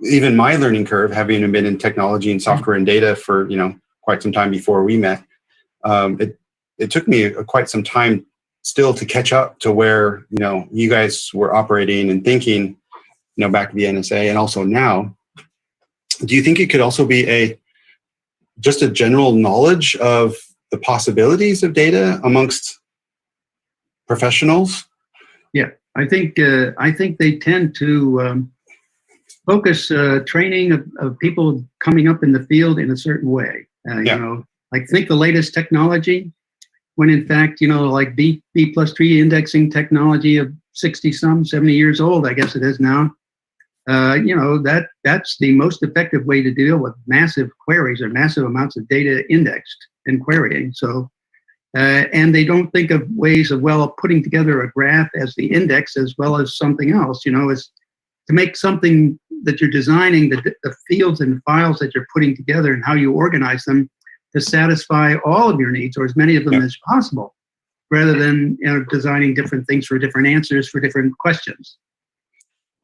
even my learning curve, having been in technology and software and data for quite some time before we met. It took me quite some time still to catch up to where you guys were operating and thinking, back to the NSA and also now. Do you think it could also be just a general knowledge of the possibilities of data amongst professionals? Yeah, I think they tend to focus training of people coming up in the field in a certain way. Like think the latest technology, when in fact, like B+3 indexing technology of 70 years old, I guess it is now. That's the most effective way to deal with massive queries or massive amounts of data indexed and querying. So, and they don't think of ways of putting together a graph as the index as well as something else. Is to make something that you're designing, the fields and files that you're putting together and how you organize them to satisfy all of your needs or as many of them as possible, rather than designing different things for different answers for different questions.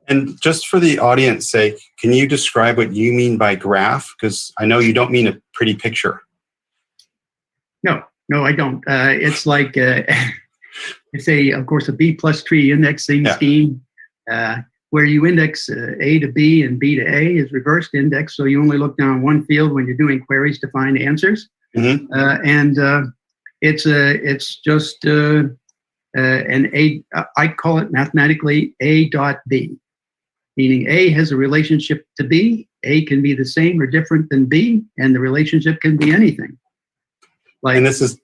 And just for the audience sake, can you describe what you mean by graph? Because I know you don't mean a pretty picture. No, I don't. It's like it's of course, a B+3 indexing scheme where you index A to B and B to A is reversed index. So you only look down one field when you're doing queries to find answers. Mm-hmm. It's just an A. I call it mathematically A dot B, meaning A has a relationship to B. A can be the same or different than B, and the relationship can be anything. And this is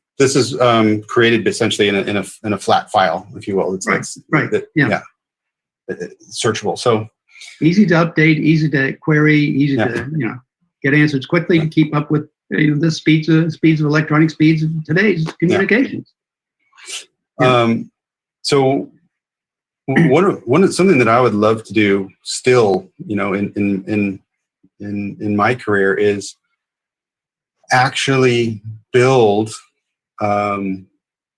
created essentially in a flat file, if you will. It's right. Searchable. So easy to update, easy to query, easy to get answers quickly to keep up with the speeds of electronic speeds of today's communications. So something that I would love to do still, in my career is actually build a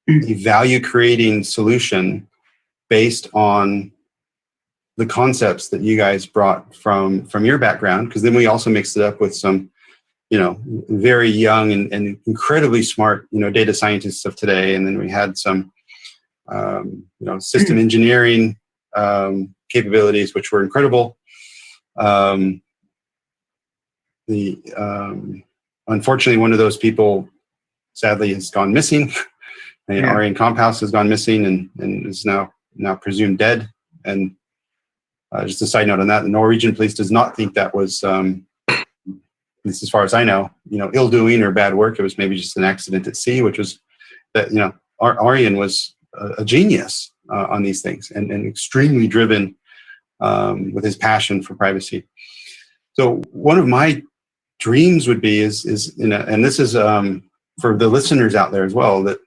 value creating solution based on the concepts that you guys brought from your background, because then we also mixed it up with some very young and incredibly smart data scientists of today, and then we had some system engineering capabilities which were incredible. Unfortunately, one of those people sadly has gone missing. Arian Komphaus has gone missing and is now now presumed dead. And just a side note on that, the Norwegian police does not think that was, at least as far as I know, ill-doing or bad work. It was maybe just an accident at sea, which was that, Arjen was a genius on these things and extremely driven with his passion for privacy. So one of my dreams would be and this is for the listeners out there as well, that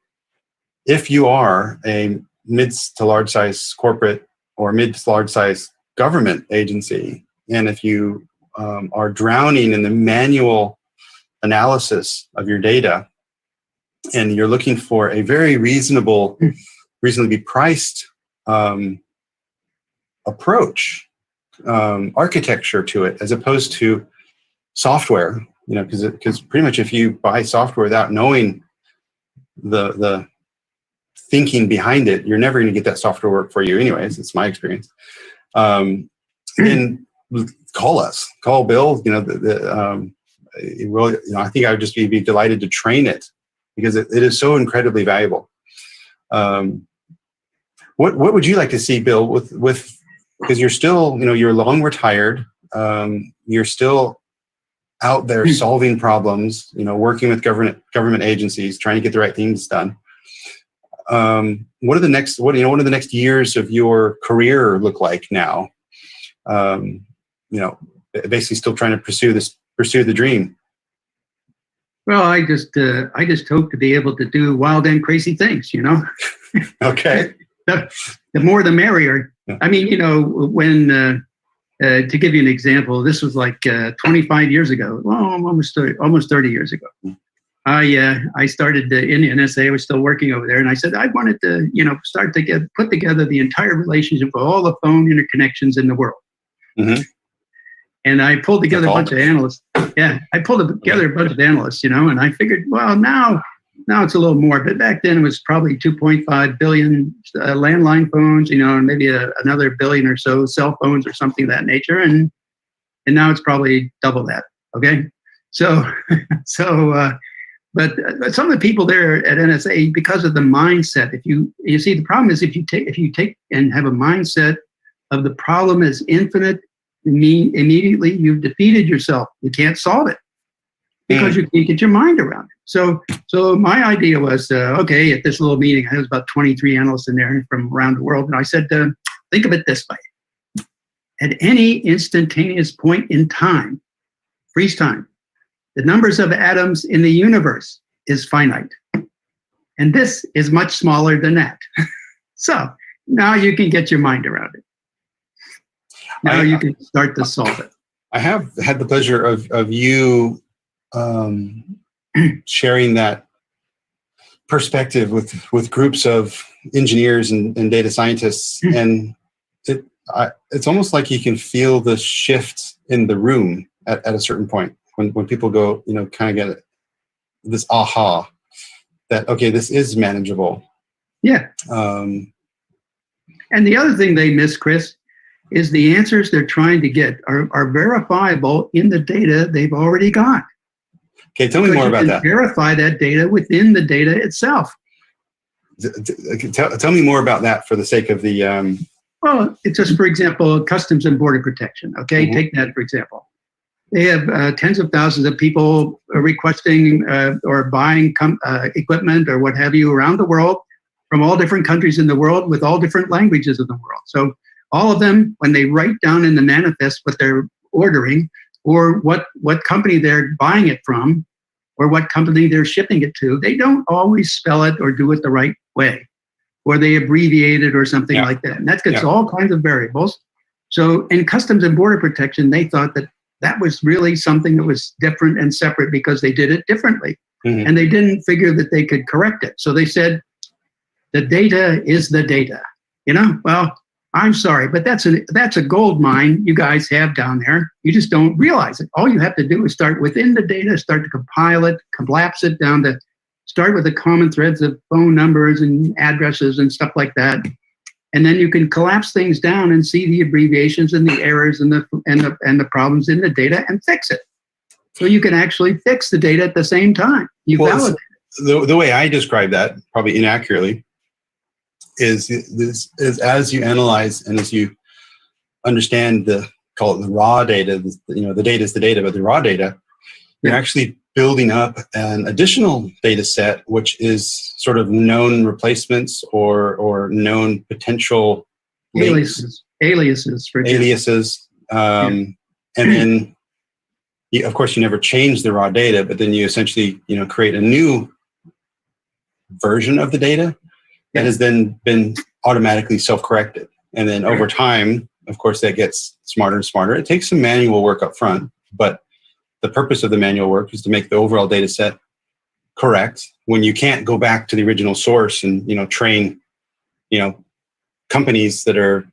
if you are a mid to large size corporate or mid to large size government agency, and if you are drowning in the manual analysis of your data, and you're looking for a very reasonably priced approach, architecture to it, as opposed to software, because pretty much if you buy software without knowing the thinking behind it, you're never going to get that software work for you anyways. It's my experience. And call Bill, I think I would just be delighted to train it, because it is so incredibly valuable. What would you like to see, Bill, with because you're still, you're long retired, you're still out there solving problems, working with government agencies, trying to get the right things done. What are the next years of your career look like now? Basically still trying to pursue the dream. Well, I just hope to be able to do wild and crazy things, Okay. The more the merrier. Yeah. I mean, when to give you an example, this was like 25 years ago, almost 30 years ago. I started in the NSA. I was still working over there, and I said I wanted to, start to put together the entire relationship of all the phone interconnections in the world. Mm-hmm. And I pulled together a bunch of analysts. Yeah, I pulled together a bunch of analysts, and I figured, well, now it's a little more, but back then it was probably 2.5 billion landline phones, and maybe another billion or so cell phones or something of that nature, and now it's probably double that. Okay, but some of the people there at NSA, because of the mindset, if you see, the problem is if you take and have a mindset of the problem is infinite, immediately you've defeated yourself. You can't solve it because you can't get your mind around it. So my idea was, okay, at this little meeting, I was about 23 analysts in there from around the world, and I said, think of it this way: at any instantaneous point in time, freeze time, the numbers of atoms in the universe is finite. And this is much smaller than that. So now you can get your mind around it. Now you can start to solve it. I have had the pleasure of you sharing that perspective with groups of engineers and data scientists. And it's almost like you can feel the shift in the room at a certain point. When people go, kind of get this aha that, okay, this is manageable. Yeah. And the other thing they miss, Chris, is the answers they're trying to get are verifiable in the data they've already got. Okay, tell me more about that. Verify that data within the data itself. Tell me more about that for the sake of the... Well, it's just, for example, Customs and Border Protection. Okay, take that, for example. They have tens of thousands of people requesting or buying equipment or what have you around the world from all different countries in the world with all different languages of the world. So all of them, when they write down in the manifest what they're ordering or what company they're buying it from or what company they're shipping it to, they don't always spell it or do it the right way, or they abbreviate it or something like that. And that gets all kinds of variables. So in Customs and Border Protection, they thought that was really something that was different and separate because they did it differently. Mm-hmm. And they didn't figure that they could correct it. So they said, the data is the data. Well, I'm sorry, but that's a gold mine you guys have down there. You just don't realize it. All you have to do is start within the data, start to compile it, collapse it down to start with the common threads of phone numbers and addresses and stuff like that. And then you can collapse things down and see the abbreviations and the errors and the problems in the data and fix it. So you can actually fix the data at the same time. You validate it. The way I describe that, probably inaccurately, is as you analyze and as you understand call it the raw data, the data is the data, but the raw data, you're actually building up an additional data set, which is sort of known replacements or known potential aliases, for example. Aliases. And then, of course, you never change the raw data, but then you essentially, create a new version of the data that has then been automatically self-corrected. And then over time, of course, that gets smarter and smarter. It takes some manual work up front, but the purpose of the manual work is to make the overall data set correct when you can't go back to the original source and, train, companies that are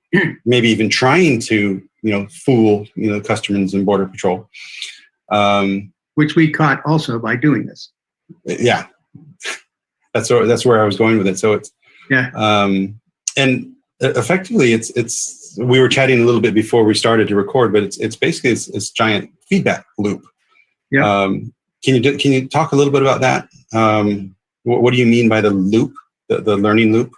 maybe even trying to, fool, customers and border patrol. Which we caught also by doing this. Yeah. That's where I was going with it. So it's, and effectively it's, we were chatting a little bit before we started to record, but it's basically this giant feedback loop. Yeah. Can you talk a little bit about that? What do you mean by the loop, the learning loop?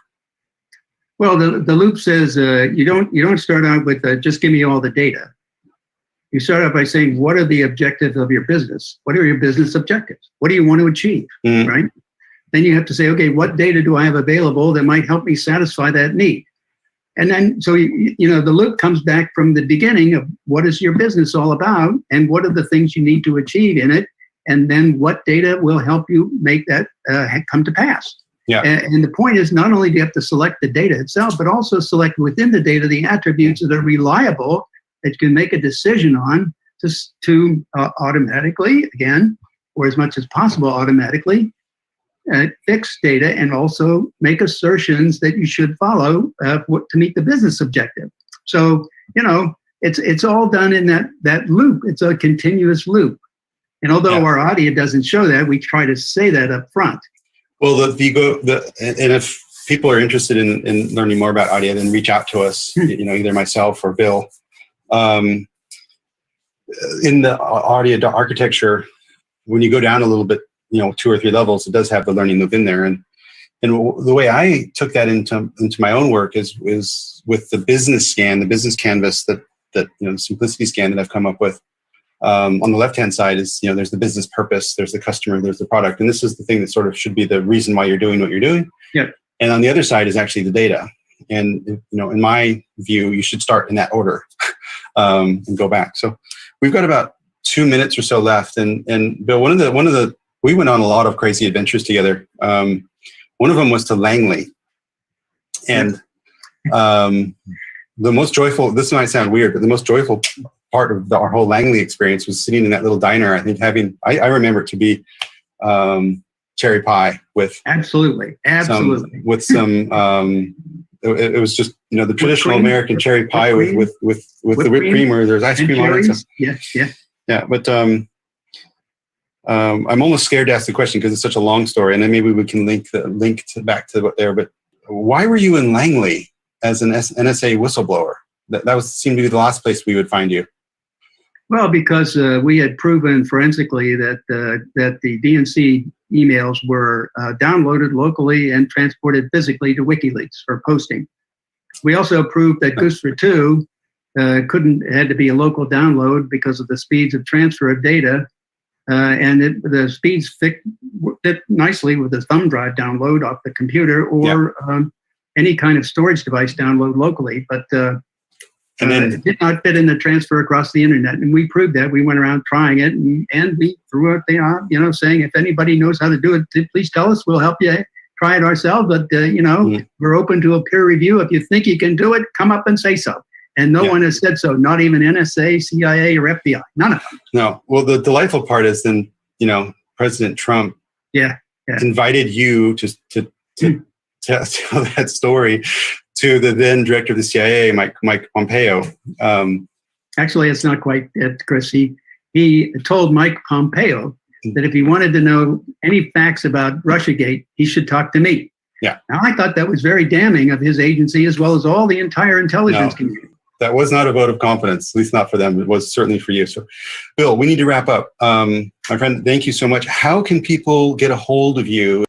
Well, the loop says you don't start out with just give me all the data. You start out by saying, what are the objectives of your business? What are your business objectives? What do you want to achieve? Mm-hmm. Right? Then you have to say, okay, what data do I have available that might help me satisfy that need? And then, so, the loop comes back from the beginning of what is your business all about and what are the things you need to achieve in it? And then what data will help you make that come to pass? Yeah. And the point is, not only do you have to select the data itself, but also select within the data the attributes that are reliable that you can make a decision on to automatically, again, or as much as possible automatically, fix data and also make assertions that you should follow to meet the business objective. So, it's all done in that loop. It's a continuous loop. And although our audio doesn't show that, we try to say that up front. Well, and if people are interested in learning more about audio, then reach out to us, either myself or Bill. In the audio architecture, when you go down a little bit, 2 or 3 levels, it does have the learning loop in there. And the way I took that into my own work is with the business scan, the business canvas that the simplicity scan that I've come up with. On the left-hand side is, there's the business purpose, there's the customer, there's the product. And this is the thing that sort of should be the reason why you're doing what you're doing. Yeah. And on the other side is actually the data. And, in my view, you should start in that order and go back. So we've got about 2 minutes or so left. And Bill, one of the we went on a lot of crazy adventures together. One of them was to Langley. And the most joyful, this might sound weird, but the most joyful part of our whole Langley experience was sitting in that little diner. I think I remember it to be cherry pie with absolutely. It was just the traditional American cherry pie with the whipped cream, or there's ice cream on it. So. Yeah. But I'm almost scared to ask the question because it's such a long story, and then maybe we can link back to what there. But why were you in Langley as an NSA whistleblower? That seemed to be the last place we would find you. Well, because we had proven forensically that the DNC emails were downloaded locally and transported physically to WikiLeaks for posting. We also proved that Gustra 2 had to be a local download because of the speeds of transfer of data, and the speeds fit nicely with the thumb drive download off the computer or any kind of storage device download locally, but it did not fit in the transfer across the internet. And we proved that. We went around trying it, and we threw out the, saying, if anybody knows how to do it, please tell us. We'll help you try it ourselves. But, we're open to a peer review. If you think you can do it, come up and say so. And no one has said so, not even NSA, CIA, or FBI. None of them. No. Well, the delightful part is then, President Trump invited you to tell that story to the then director of the CIA, Mike Pompeo. Actually, it's not quite it, Chris. He told Mike Pompeo that if he wanted to know any facts about Russiagate, he should talk to me. Yeah. Now, I thought that was very damning of his agency as well as all the entire intelligence community. That was not a vote of confidence, at least not for them. It was certainly for you. So, Bill, we need to wrap up. My friend, thank you so much. How can people get a hold of you?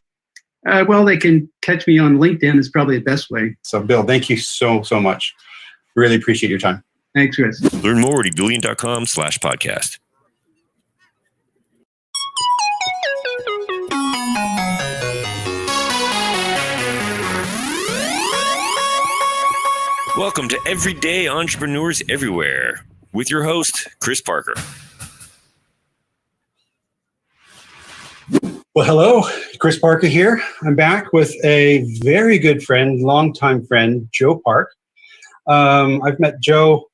Well, they can catch me on LinkedIn is probably the best way. So, Bill, thank you so much. Really appreciate your time. Thanks, Chris. Learn more at ebullient.com/podcast. Welcome to Everyday Entrepreneurs Everywhere with your host, Chris Parker. Well, hello, Chris Parker here. I'm back with a very good friend, longtime friend, Joe Park. I've met Joe.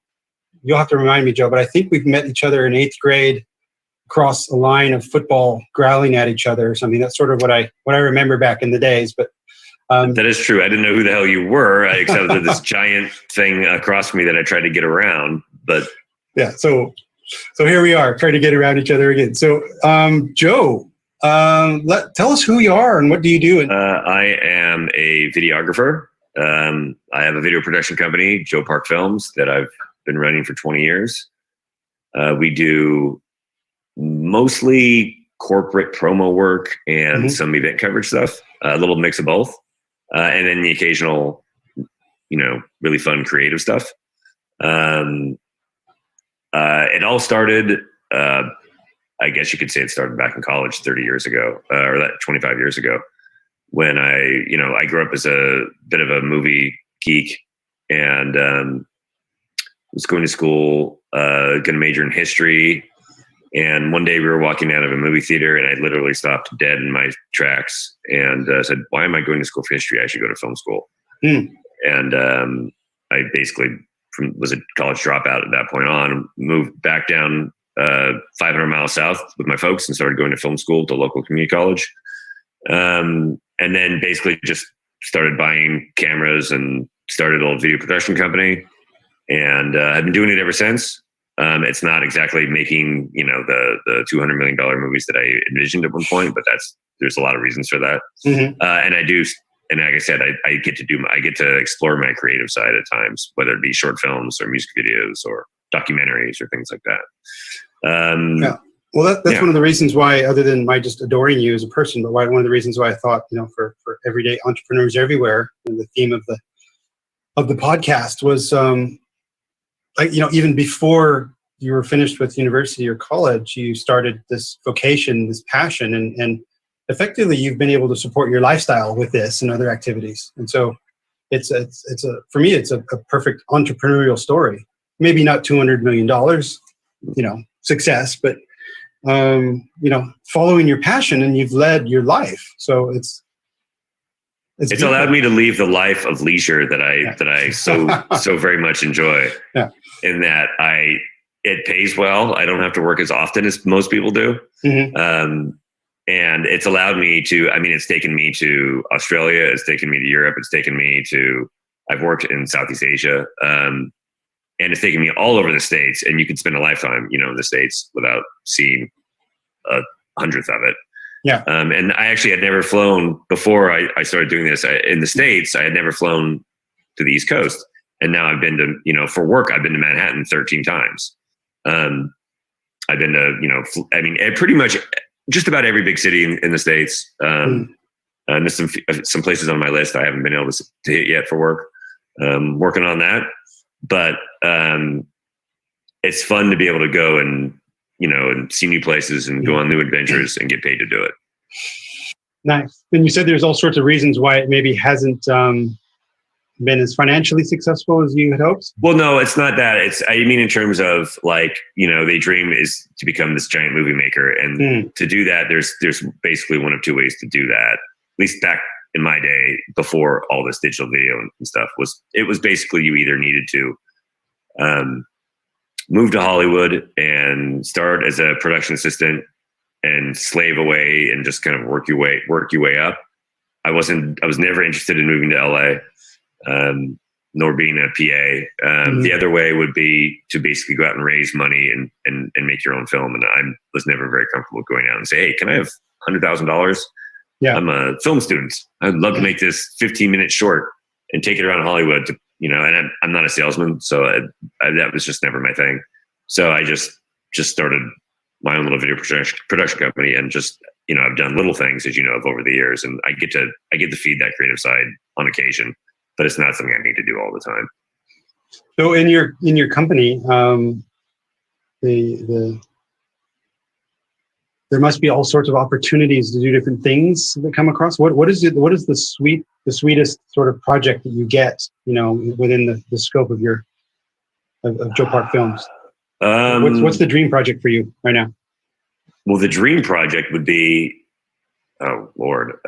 You'll have to remind me, Joe, but I think we've met each other in 8th grade across a line of football, growling at each other or something. That's sort of what I remember back in the days. But that is true. I didn't know who the hell you were, except for this giant thing across me that I tried to get around. But yeah, so here we are trying to get around each other again. So, Joe. Tell us who you are and what do you do? I am a videographer. I have a video production company, Joe Park Films, that I've been running for 20 years. We do mostly corporate promo work and some event coverage stuff, a little mix of both, and then the occasional, really fun creative stuff. It all started, I guess you could say it started back in college 30 years ago, or 25 years ago, when I grew up as a bit of a movie geek and was going to school, going to major in history. And one day we were walking out of a movie theater and I literally stopped dead in my tracks and said, why am I going to school for history? I should go to film school. And I basically was a college dropout at that point on, moved back down 500 miles south with my folks and started going to film school to local community college. And then basically just started buying cameras and started a little video production company. And I've been doing it ever since. It's not exactly making, the $200 million movies that I envisioned at one point, but there's a lot of reasons for that. And I do. And like I said, I get to explore my creative side at times, whether it be short films or music videos or documentaries or things like that. Yeah. Well, that's one of the reasons why, other than my just adoring you as a person, but one of the reasons why I thought, for everyday entrepreneurs everywhere, and the theme of the podcast was, even before you were finished with university or college, you started this vocation, this passion, and effectively you've been able to support your lifestyle with this and other activities. And so for me, it's a perfect entrepreneurial story. Maybe not $200 million, success, but following your passion, and you've led your life. So it's allowed me to leave the life of leisure that I so very much enjoy. Yeah. In that it pays well. I don't have to work as often as most people do. And it's allowed me to, it's taken me to Australia, it's taken me to Europe, I've worked in Southeast Asia. And it's taken me all over the States, and you could spend a lifetime, in the States without seeing a hundredth of it. Yeah. And I actually had never flown before I started doing this in the States. I had never flown to the East Coast, and now I've been to, for work, I've been to Manhattan 13 times. I've been to, pretty much just about every big city in the States. And there's some places on my list I haven't been able to hit yet for work. Working on that. But it's fun to be able to go and see new places and go on new adventures and get paid to do it. Nice. And you said there's all sorts of reasons why it maybe hasn't been as financially successful as you had hoped. Well, no, it's not that. In terms of the dream is to become this giant movie maker, and to do that, there's basically one of two ways to do that. At least back in my day, before all this digital video and stuff, it was basically you either needed to move to Hollywood and start as a production assistant and slave away and just kind of work your way up. I was never interested in moving to LA, nor being a PA. The other way would be to basically go out and raise money and make your own film. And I was never very comfortable going out and say, hey, can I have $100,000? Yeah. I'm a film student. I'd love to make this 15-minute short and take it around Hollywood to, and I'm not a salesman. So that was just never my thing. So I just started my own little video production company and just, I've done little things, as you know, of over the years, and I get to feed that creative side on occasion, but it's not something I need to do all the time. So in your company, there must be all sorts of opportunities to do different things that come across. What is the sweetest sort of project that you get, within the scope of of Joe Park Films? What's the dream project for you right now? Well, the dream project would be, oh Lord,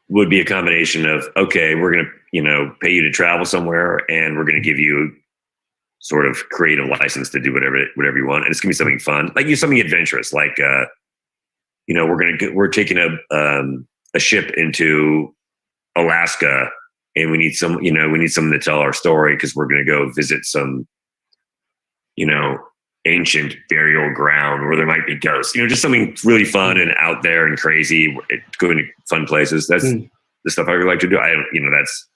would be a combination of, okay, we're going to, pay you to travel somewhere, and we're going to give you sort of creative license to do whatever you want. And it's gonna be something fun, like something adventurous, like, we're taking a ship into Alaska, and we need someone to tell our story, because we're going to go visit some, ancient burial ground where there might be ghosts, just something really fun and out there and crazy, going to fun places. That's the stuff I would like to do. I don't, that's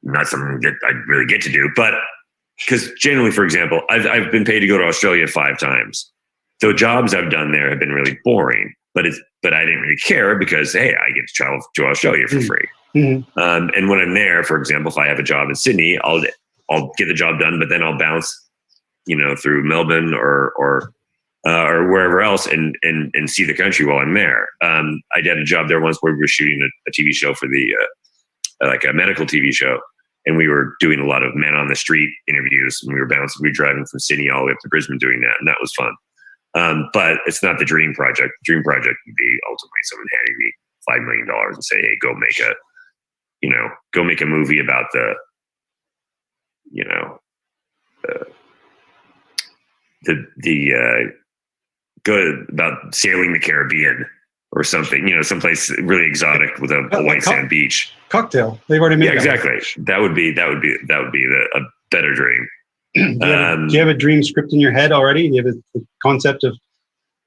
not something that I really get to do, but because generally, for example, I've been paid to go to Australia 5 times. So jobs I've done there have been really boring, but I didn't really care, because, hey, I get to travel to Australia for free. Mm-hmm. And when I'm there, for example, if I have a job in Sydney, I'll get the job done, but then I'll bounce, through Melbourne or wherever else and see the country while I'm there. I did a job there once where we were shooting a TV show for like a medical TV show. And we were doing a lot of men on the street interviews, and we were driving from Sydney all the way up to Brisbane doing that. And that was fun. But it's not the dream project. The dream project would be ultimately someone handing me $5 million and say, hey, go make a movie about about sailing the Caribbean or something, someplace really exotic with a white sand beach. Cocktail. They've already made that. Exactly. That would be a better dream. Do you have a dream script in your head already? Do you have a concept of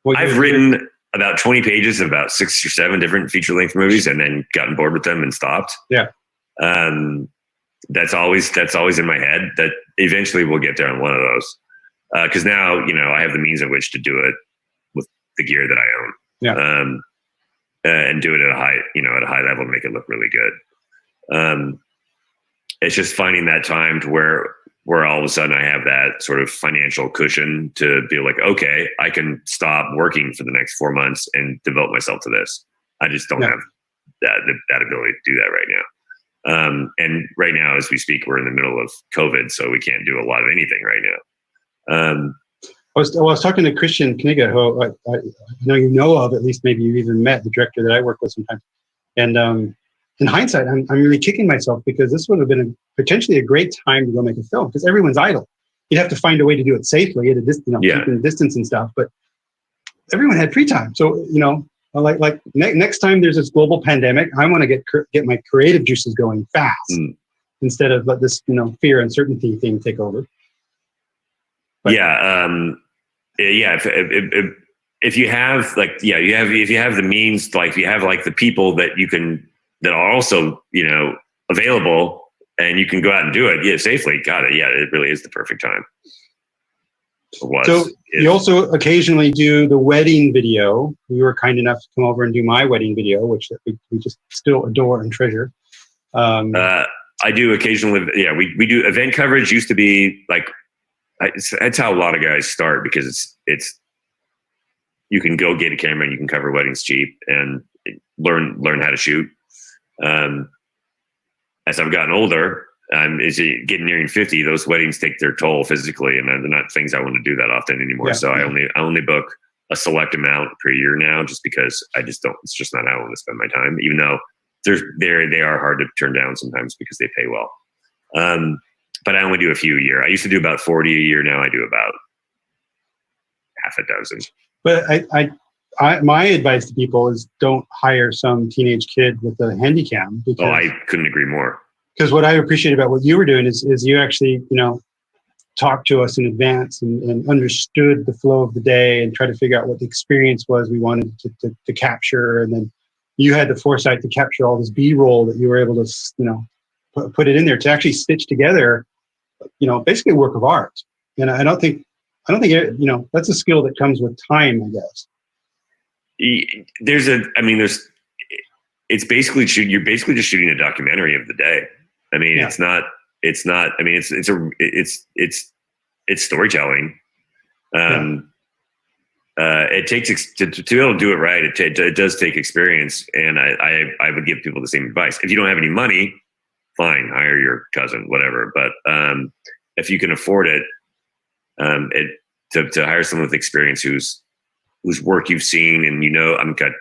what I've written about 20 pages of about 6 or 7 different feature-length movies, and then gotten bored with them and stopped. Yeah. That's always in my head. That eventually we'll get there on one of those. Because now, I have the means at which to do it with the gear that I own. Yeah. And do it at a high level and make it look really good. It's just finding that time to where all of a sudden I have that sort of financial cushion to be like, okay, I can stop working for the next 4 months and devote myself to this. I just don't have that ability to do that right now. And right now, as we speak, we're in the middle of COVID, so we can't do a lot of anything right now. I was talking to Kristjan Knigge, who I know you know of, at least maybe you've even met, the director that I work with sometimes. And in hindsight, I'm really kicking myself, because this would have been potentially a great time to go make a film, because everyone's idle. You'd have to find a way to do it safely at a distance, keeping distance and stuff. But everyone had free time, so like next time there's this global pandemic, I want to get my creative juices going fast instead of let this fear uncertainty thing take over. But, if you have if you have the means, like if you have like the people that are also available, and you can go out and do it safely. Got it. Yeah, it really is the perfect time. You also occasionally do the wedding video. You were kind enough to come over and do my wedding video, which we just still adore and treasure. I do occasionally. Yeah, we do event coverage. Used to be like. That's how a lot of guys start, because it's you can go get a camera and you can cover weddings cheap and learn how to shoot. As I've gotten older, as you getting nearing 50, those weddings take their toll physically, and they're not things I want to do that often anymore. So I only book a select amount per year now, just because I just don't. It's just not how I want to spend my time, even though they are hard to turn down sometimes because they pay well. But I only do a few a year. I used to do about 40 a year. Now I do about half a dozen. But my advice to people is don't hire some teenage kid with a handycam. I couldn't agree more. Because what I appreciate about what you were doing is you actually, talked to us in advance and understood the flow of the day and try to figure out what the experience was we wanted to capture. And then you had the foresight to capture all this B-roll that you were able to, put it in there to actually stitch together, basically a work of art. And I don't think I don't think that's a skill that comes with time, I guess. It's basically you're basically just shooting a documentary of the day. I mean, it's not, I mean, it's storytelling. It takes to be able to do it right. It does take experience. And I would give people the same advice. If you don't have any money, fine, hire your cousin, whatever. But, if you can afford it, to hire someone with experience whose work you've seen, and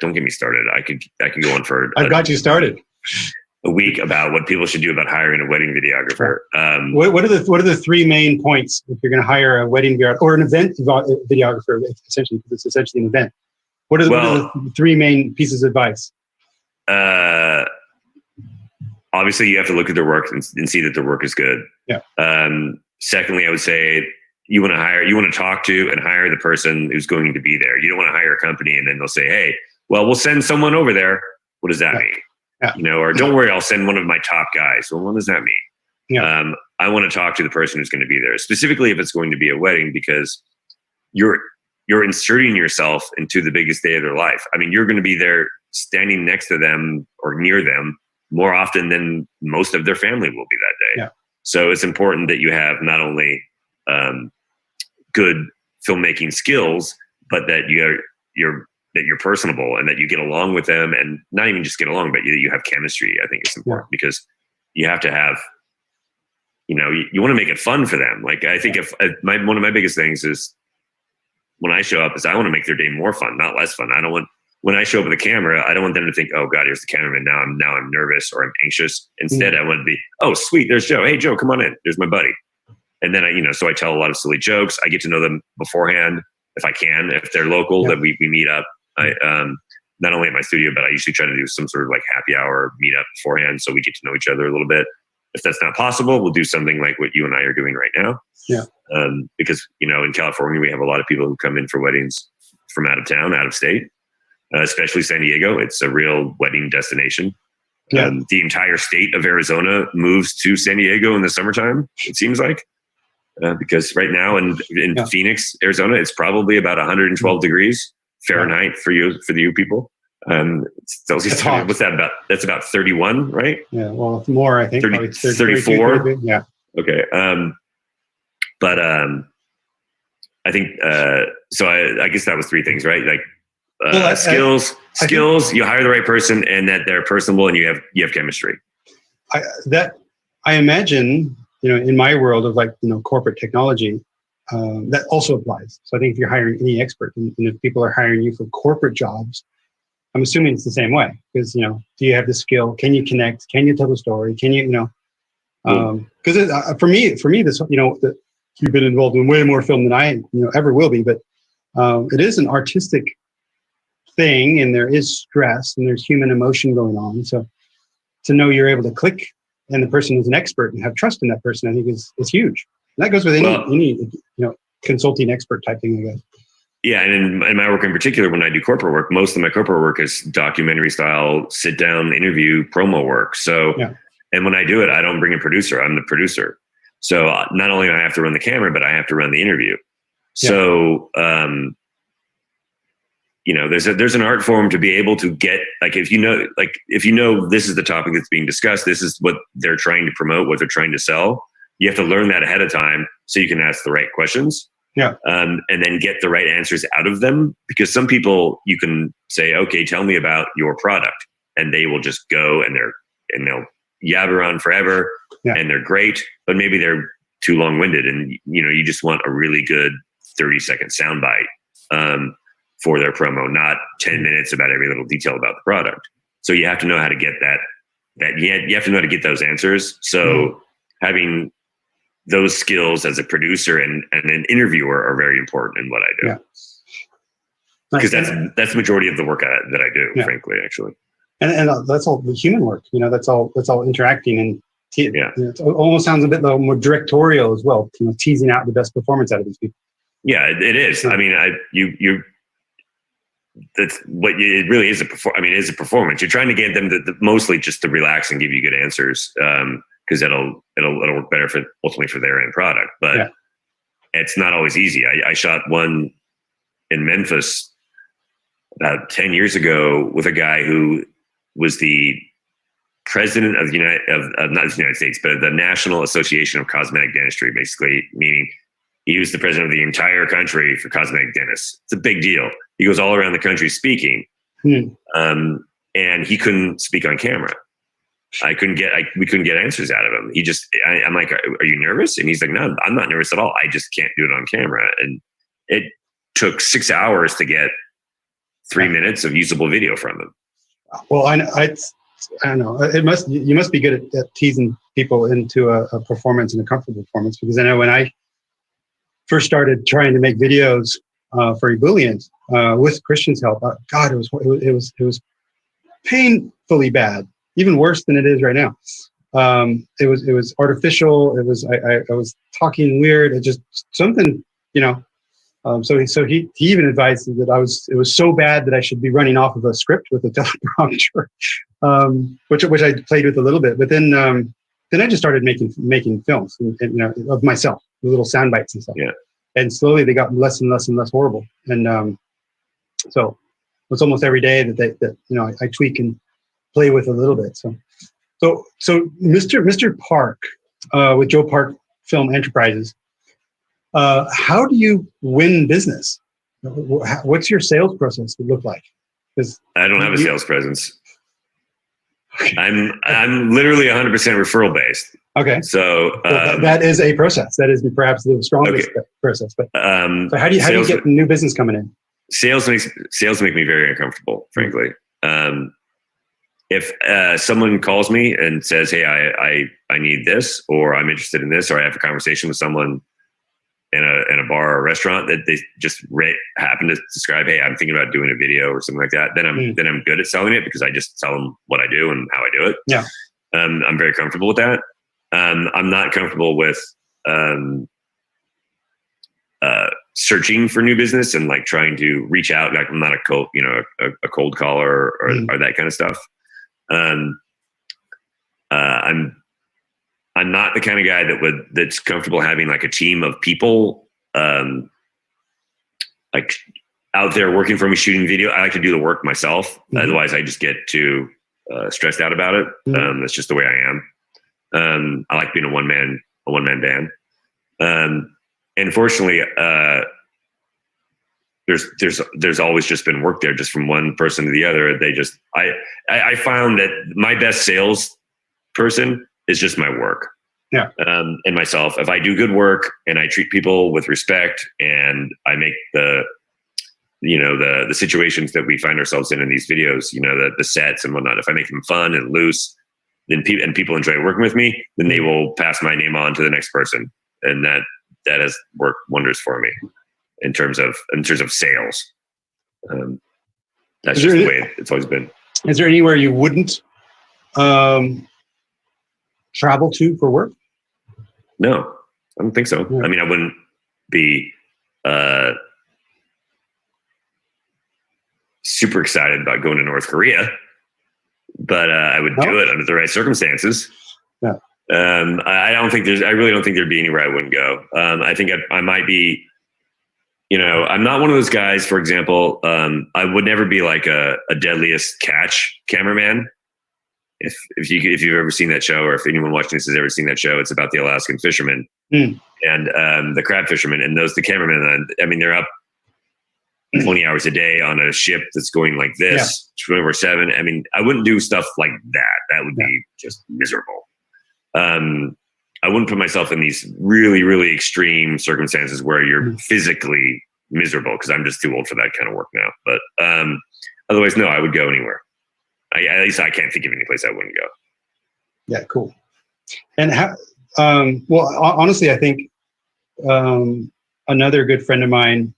don't get me started. I could go on for. I've got you started. A week about what people should do about hiring a wedding videographer. What are the three main points if you're going to hire a wedding videographer or an event videographer? Essentially, because it's essentially an event. What are the three main pieces of advice? Obviously, you have to look at their work and see that their work is good. Yeah. Secondly, I would say you want to talk to and hire the person who's going to be there. You don't want to hire a company and then they'll say, hey, well, we'll send someone over there. What does that mean? Yeah. Or don't worry, I'll send one of my top guys. Well, what does that mean? Yeah. I want to talk to the person who's going to be there, specifically if it's going to be a wedding, because you're inserting yourself into the biggest day of their life. I mean, you're going to be there standing next to them or near them more often than most of their family will be that day. Yeah. So it's important that you have not only good filmmaking skills, but that you're personable and that you get along with them, and not even just get along, but you have chemistry. I think it's important because you have to have, you want to make it fun for them. Like, I think one of my biggest things is when I show up is I want to make their day more fun, not less fun. When I show up with a camera, I don't want them to think, oh God, here's the cameraman. Now I'm nervous or I'm anxious. Instead, I want to be, oh sweet, there's Joe. Hey Joe, come on in. There's my buddy. And then so I tell a lot of silly jokes. I get to know them beforehand if I can. If they're local, that we meet up. I not only at my studio, but I usually try to do some sort of like happy hour meetup beforehand, so we get to know each other a little bit. If that's not possible, we'll do something like what you and I are doing right now. Yeah. Because in California we have a lot of people who come in for weddings from out of town, out of state, especially San Diego. It's a real wedding destination. Yeah. The entire state of Arizona moves to San Diego in the summertime, it seems like. Because right now in Phoenix, Arizona, it's probably about 112 degrees Fahrenheit for you people. Celsius, what's that about? That's about 31, right? Yeah, well, more, I think. 34. Yeah. Okay. But I think so. I guess that was three things, right? Like skills. You hire the right person, and that they're personable, and you have chemistry. I imagine. In my world of corporate technology, that also applies. So I think if you're hiring any expert, and if people are hiring you for corporate jobs, I'm assuming it's the same way. Because do you have the skill? Can you connect? Can you tell the story? Can you Because for me, this you've been involved in way more film than I ever will be, but it is an artistic thing, and there is stress and there's human emotion going on. So to know you're able to click. And the person is an expert and have trust in that person, I think is huge. And that goes with any consulting expert type thing, I guess. Yeah, and in my work in particular, when I do corporate work, most of my corporate work is documentary style, sit down, interview, promo work. So, and when I do it, I don't bring a producer. I'm the producer. So not only do I have to run the camera, but I have to run the interview. So, there's an art form to be able to get, if you know this is the topic that's being discussed, this is what they're trying to promote, what they're trying to sell. You have to learn that ahead of time so you can ask the right questions. Yeah. And then get the right answers out of them. Because some people you can say, okay, tell me about your product, and they will just go and they'll yabber on forever, and they're great, but maybe they're too long-winded, and you just want a really good 30-second soundbite for their promo, not 10 minutes about every little detail about the product. So you have to know how to get you have to know how to get those answers. So having those skills as a producer and an interviewer are very important in what I do. Because that's the majority of the work that I do, frankly, actually. And that's all the human work, that's all interacting, and it almost sounds a bit more directorial as well, teasing out the best performance out of these people. Yeah, it is. I mean, that's what it really is. It is a performance. You're trying to get them to mostly just to relax and give you good answers, because it'll work better ultimately for their end product. But it's not always easy. I shot one in Memphis about 10 years ago with a guy who was the president of the not the United States, but the National Association of Cosmetic Dentistry, basically, meaning he was the president of the entire country for cosmetic dentists. It's a big deal. He goes all around the country speaking, and he couldn't speak on camera. We couldn't get answers out of him. I'm like, are you nervous? And he's like, no, I'm not nervous at all. I just can't do it on camera. And it took 6 hours to get 3 minutes of usable video from him. Well, I don't know. You must be good at teasing people into a performance and a comfortable performance, because I know when I first started trying to make videos for Ebullient with Kristjan's help, God, it was painfully bad, even worse than it is right now. It was artificial. I was talking weird. It just something, So he even advised that it was so bad that I should be running off of a script with a teleprompter, which I played with a little bit. But then I just started making films, of myself, little sound bites and stuff. Yeah. And slowly they got less and less and less horrible. And so it's almost every day that I tweak and play with a little bit. So Mr. Park with Joe Park Film Enterprises. How do you win business? What's your sales process look like? I don't have a sales presence. I'm literally 100% referral based. Okay. So that is a process. That is perhaps the strongest process. But so how do you get new business coming in? Sales make me very uncomfortable, frankly. If someone calls me and says, "Hey, I need this," or "I'm interested in this," or I have a conversation with someone in a bar or a restaurant that they just happen to describe, "Hey, I'm thinking about doing a video," or something like that, then I'm good at selling it, because I just tell them what I do and how I do it. Yeah. I'm very comfortable with that. I'm not comfortable with searching for new business and like trying to reach out. Like, I'm not a cold caller or that kind of stuff. I'm not the kind of guy that's comfortable having like a team of people like out there working for me shooting video. I like to do the work myself. Otherwise I just get too stressed out about it. That's just the way I am. I like being a one man band. And fortunately, there's always just been work there, just from one person to the other. I found that my best sales person is just my work. Yeah. And myself. If I do good work and I treat people with respect, and I make the situations that we find ourselves in these videos, the sets and whatnot, if I make them fun and loose, then people enjoy working with me, then they will pass my name on to the next person. And that has worked wonders for me in terms of sales. That's just the way it's always been. Is there anywhere you wouldn't travel to for work? No, I don't think so. Yeah. I mean, I wouldn't be super excited about going to North Korea, but I would do it under the right circumstances. Yeah. I really don't think there'd be anywhere I wouldn't go. I think I might be, I'm not one of those guys, for example, I would never be like a Deadliest Catch cameraman. If you've ever seen that show, or if anyone watching this has ever seen that show, it's about the Alaskan fishermen and the crab fishermen, and the cameramen. I mean, they're up 20 hours a day on a ship that's going like this 24/7. I mean, I wouldn't do stuff like that. That would be just miserable. I wouldn't put myself in these really, really extreme circumstances where you're physically miserable, because I'm just too old for that kind of work now. But otherwise, no, I would go anywhere. At least I can't think of any place I wouldn't go. Yeah, cool. And honestly, I think another good friend of mine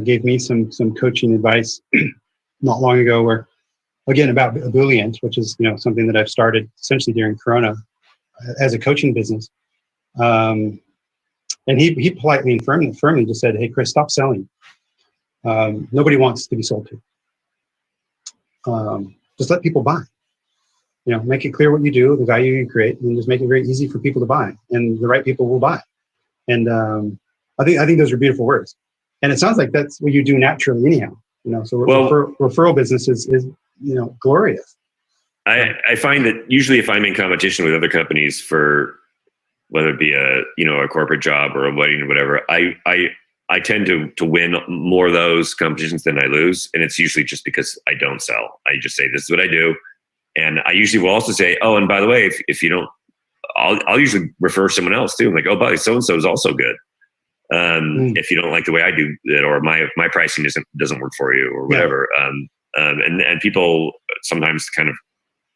gave me some coaching advice not long ago, where, again, about Ebullient, which is something that I've started essentially during Corona as a coaching business. And he politely and firmly just said, "Hey, Chris, stop selling. Nobody wants to be sold to. Just let people buy. Make it clear what you do, the value you create, and just make it very easy for people to buy. And the right people will buy." And I think those are beautiful words. And it sounds like that's what you do naturally anyhow. So referral business is glorious. I find that usually if I'm in competition with other companies for whether it be a corporate job or a wedding or whatever, I tend to win more of those competitions than I lose. And it's usually just because I don't sell. I just say, this is what I do. And I usually will also say, oh, and by the way, if you don't, I'll usually refer someone else too. I'm like, oh, buddy, so-and-so is also good. If you don't like the way I do it, or my pricing doesn't work for you or whatever. And people sometimes kind of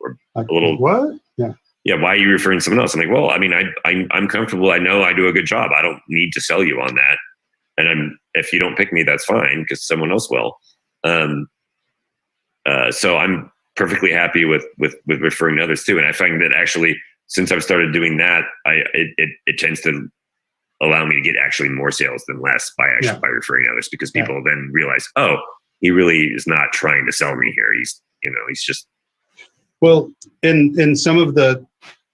are a little, what? Yeah. Yeah. Why are you referring to someone else? I'm like, well, I mean, I'm comfortable. I know I do a good job. I don't need to sell you on that. And if you don't pick me, that's fine, because someone else will. So I'm perfectly happy with referring to others too. And I find that actually, since I've started doing that, it tends to allow me to get actually more sales than less by referring to others, because people then realize, oh, he really is not trying to sell me here. He's just. Well, in some of the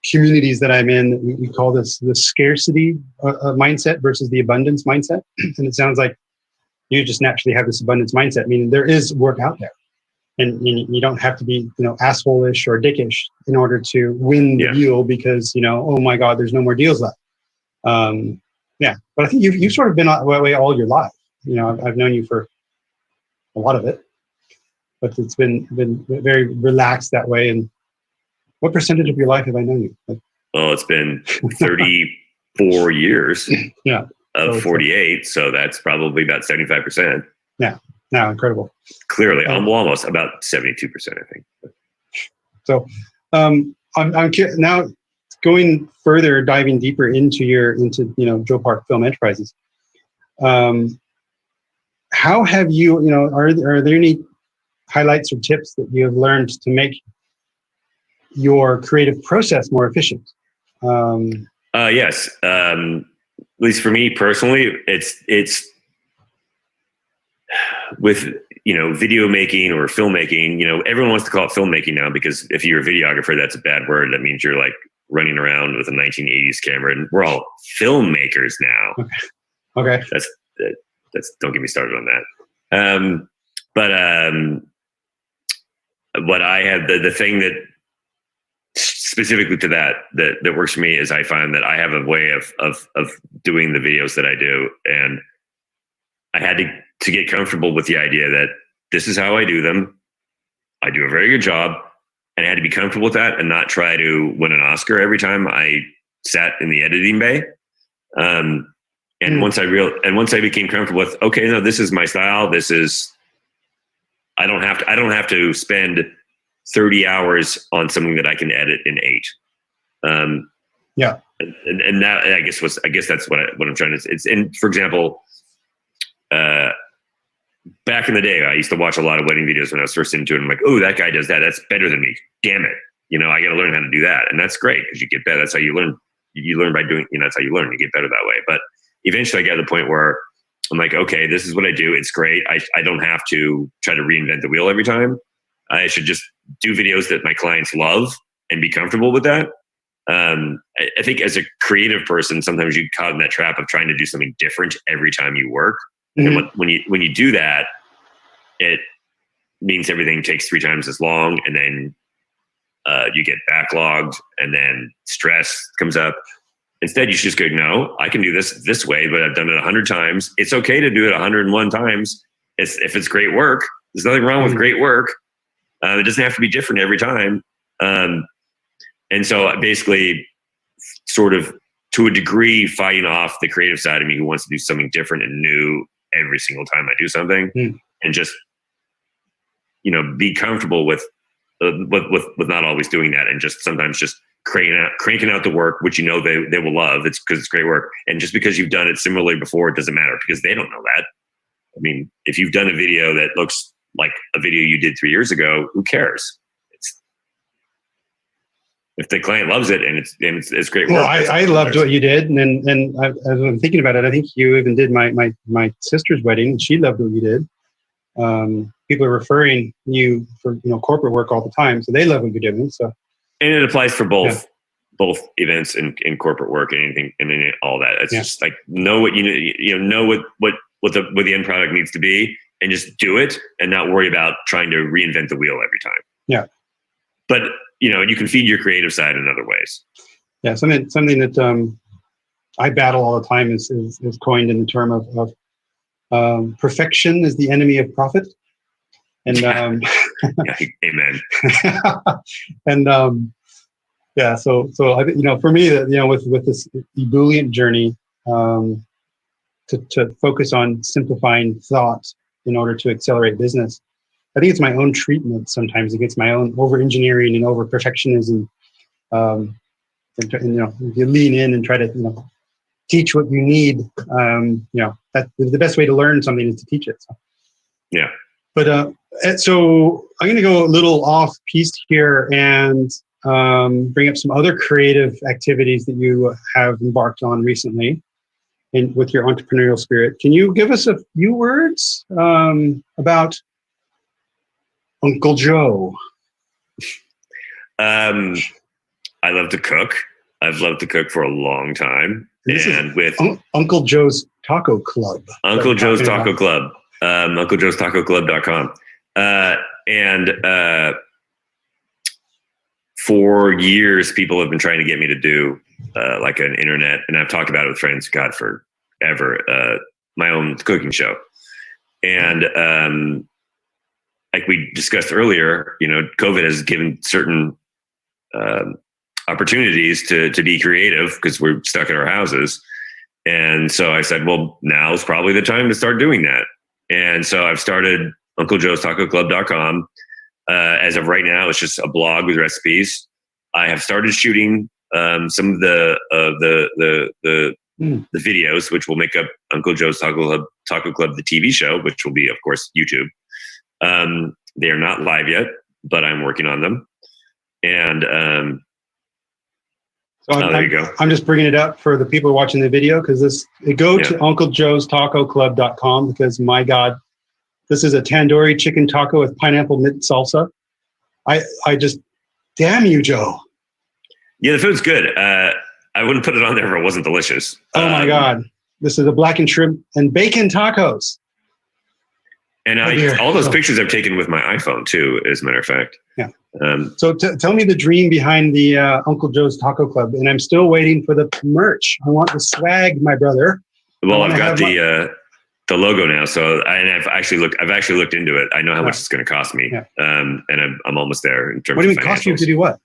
communities that I'm in, we call this the scarcity mindset versus the abundance mindset. And it sounds like you just naturally have this abundance mindset, meaning there is work out there. And you don't have to be, asshole-ish or dickish in order to win the deal because, oh my God, there's no more deals left. But I think you've sort of been that way all your life. I've known you for a lot of it, but it's been very relaxed that way. And what percentage of your life have I known you? Well, it's been 34 years of 48. So that's probably about 75%. Yeah. No, incredible. Clearly, I'm almost about 72%, I think. So I'm now going further, diving deeper into Joe Park Film Enterprises. How have you, are there any highlights or tips that you have learned to make your creative process more efficient? Yes. At least for me personally, it's with, video making or filmmaking, everyone wants to call it filmmaking now, because if you're a videographer, that's a bad word. That means you're like running around with a 1980s camera, and we're all filmmakers now. Okay. That's don't get me started on that. What I have, the thing that specifically to that works for me is I find that I have a way of doing the videos that I do. And I had to get comfortable with the idea that this is how I do them. I do a very good job, and I had to be comfortable with that and not try to win an Oscar every time I sat in the editing bay. And once I became comfortable with, okay, no, this is my style. I don't have to spend 30 hours on something that I can edit in 8. And that I guess that's what I'm trying to. And for example, back in the day, I used to watch a lot of wedding videos when I was first into it. I'm like, oh, that guy does that. That's better than me. Damn it. I got to learn how to do that. And that's great, because you get better. That's how you learn. You learn by doing, that's how you learn. You get better that way. But eventually I got to the point where I'm like, okay, this is what I do. It's great. I don't have to try to reinvent the wheel every time. I should just do videos that my clients love and be comfortable with that. I think as a creative person, sometimes you get caught in that trap of trying to do something different every time you work. Mm-hmm. And when you do that, it means everything takes 3 times as long, and then you get backlogged, and then stress comes up. Instead, you should just go, no, I can do this way, but I've done it 100 times. It's okay to do it 101 times. If it's great work, there's nothing wrong with great work. It doesn't have to be different every time. And so I basically sort of, to a degree, fighting off the creative side of me who wants to do something different and new every single time I do something, and just, be comfortable with not always doing that, and just sometimes just cranking out the work, which they will love. It's because it's great work. And just because you've done it similarly before, it doesn't matter, because they don't know that. I mean, if you've done a video that looks like a video you did 3 years ago, who cares? If the client loves it and it's great work. Well, I loved what you did, and as I'm thinking about it, I think you even did my sister's wedding, and she loved what you did. People are referring you for corporate work all the time, so they love what you're doing. So, and it applies for both both events and corporate work and anything and all that. It's just like know what know what the end product needs to be, and just do it, and not worry about trying to reinvent the wheel every time. Yeah. But you can feed your creative side in other ways. Yeah, something that I battle all the time is coined in the term of perfection is the enemy of profit. And yeah, amen. And so I think for me that with this ebullient journey, to focus on simplifying thought in order to accelerate business. I think it's my own treatment sometimes. It gets my own over engineering and over perfectionism. And you lean in and try to teach what you need. That the best way to learn something is to teach it. So. Yeah. But so I'm going to go a little off piste here and bring up some other creative activities that you have embarked on recently, with your entrepreneurial spirit. Can you give us a few words about Uncle Joe? I love to cook. I've loved to cook for a long time. And with Uncle Joe's Taco Club. Uncle Joe's Taco Club. UncleJoe'sTacoClub.com. And for years, people have been trying to get me to do like an internet, and I've talked about it with friends, God, forever, my own cooking show. And like we discussed earlier, COVID has given certain opportunities to be creative because we're stuck in our houses. And so I said, well, now's probably the time to start doing that. And so I've started UncleJoe'sTacoClub.com. As of right now, it's just a blog with recipes. I have started shooting some of the videos, which will make up Uncle Joe's Taco Club, the TV show, which will be, of course, YouTube. They are not live yet, but I'm working on them. And there you go. I'm just bringing it up for the people watching the video because to UncleJoe'sTacoClub.com because my God, this is a tandoori chicken taco with pineapple mint salsa. I just, damn you, Joe. Yeah, the food's good. I wouldn't put it on there if it wasn't delicious. Oh my God. This is a blackened shrimp and bacon tacos. And all those pictures I've taken with my iPhone too, as a matter of fact. Yeah. So tell me the dream behind the Uncle Joe's Taco Club, and I'm still waiting for the merch. I want the swag, my brother. Well, I've got the logo now, so I've actually looked into it. I know how much it's going to cost me, and I'm almost there in terms. What do you mean cost you to do what?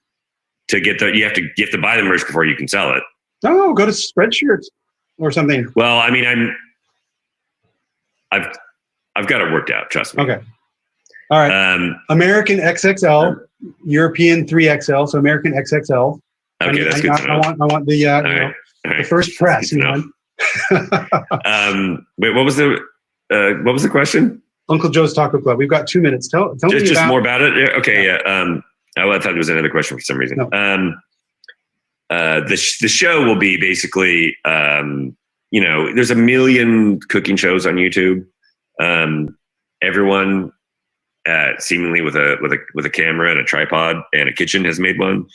To get you have to buy the merch before you can sell it. No, go to Spreadshirt or something. Well, I mean, I've got it worked out. Trust me. Okay. All right. American XXL, European 3XL, so American XXL. Okay, that's good to know. I want the the first press. Wait, what was the question? Uncle Joe's Taco Club. We've got 2 minutes. Tell me just more about it. Okay, yeah. I thought there was another question for some reason. No. The show will be basically, there's a million cooking shows on YouTube. Everyone seemingly with a camera and a tripod and a kitchen has made one.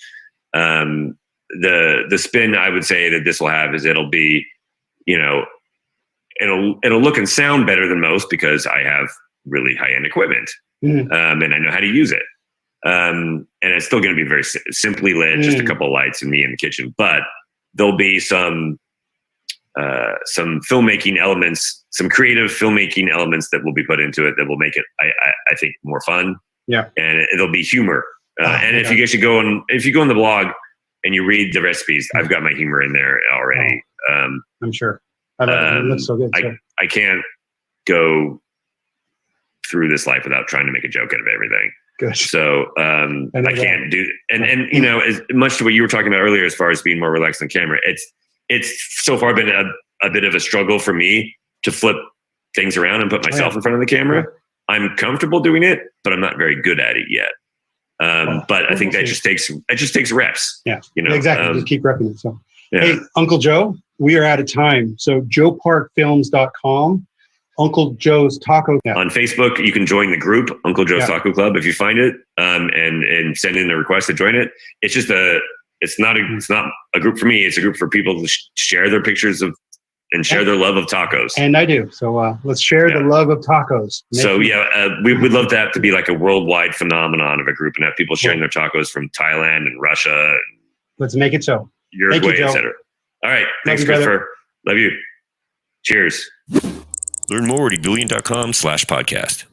The spin I would say that this will have is it'll be, it'll look and sound better than most because I have really high-end equipment, and I know how to use it. And it's still going to be very simply lit, just a couple of lights and me in the kitchen, but there'll be some filmmaking elements, some creative filmmaking elements that will be put into it that will make it, I think, more fun. Yeah. And it'll be humor. And if you go on the blog and you read the recipes, I've got my humor in there already. I'm sure. It looks so good. I can't go through this life without trying to make a joke out of everything. Good. So I can't do, and as much to what you were talking about earlier, as far as being more relaxed on camera, it's so far been a bit of a struggle for me to flip things around and put myself in front of the camera. I'm comfortable doing it, but I'm not very good at it yet. But I think that just takes reps. Yeah, you know, exactly. Just keep repping it. So, yeah. Hey, Uncle Joe, we are out of time. So joeparkfilms.com, Uncle Joe's Taco. Yeah. On Facebook, you can join the group, Uncle Joe's Taco Club, if you find it, and send in a request to join it. It's just it's not a group for me. It's a group for people to share their pictures of and share their love of tacos. And I do. So let's share the love of tacos. We'd love that to be like a worldwide phenomenon of a group and have people sharing their tacos from Thailand and Russia. And let's make it so. Uruguay, etc. All right. Thanks, Christopher. Love you. Cheers. Learn more at ebullient.com/podcast.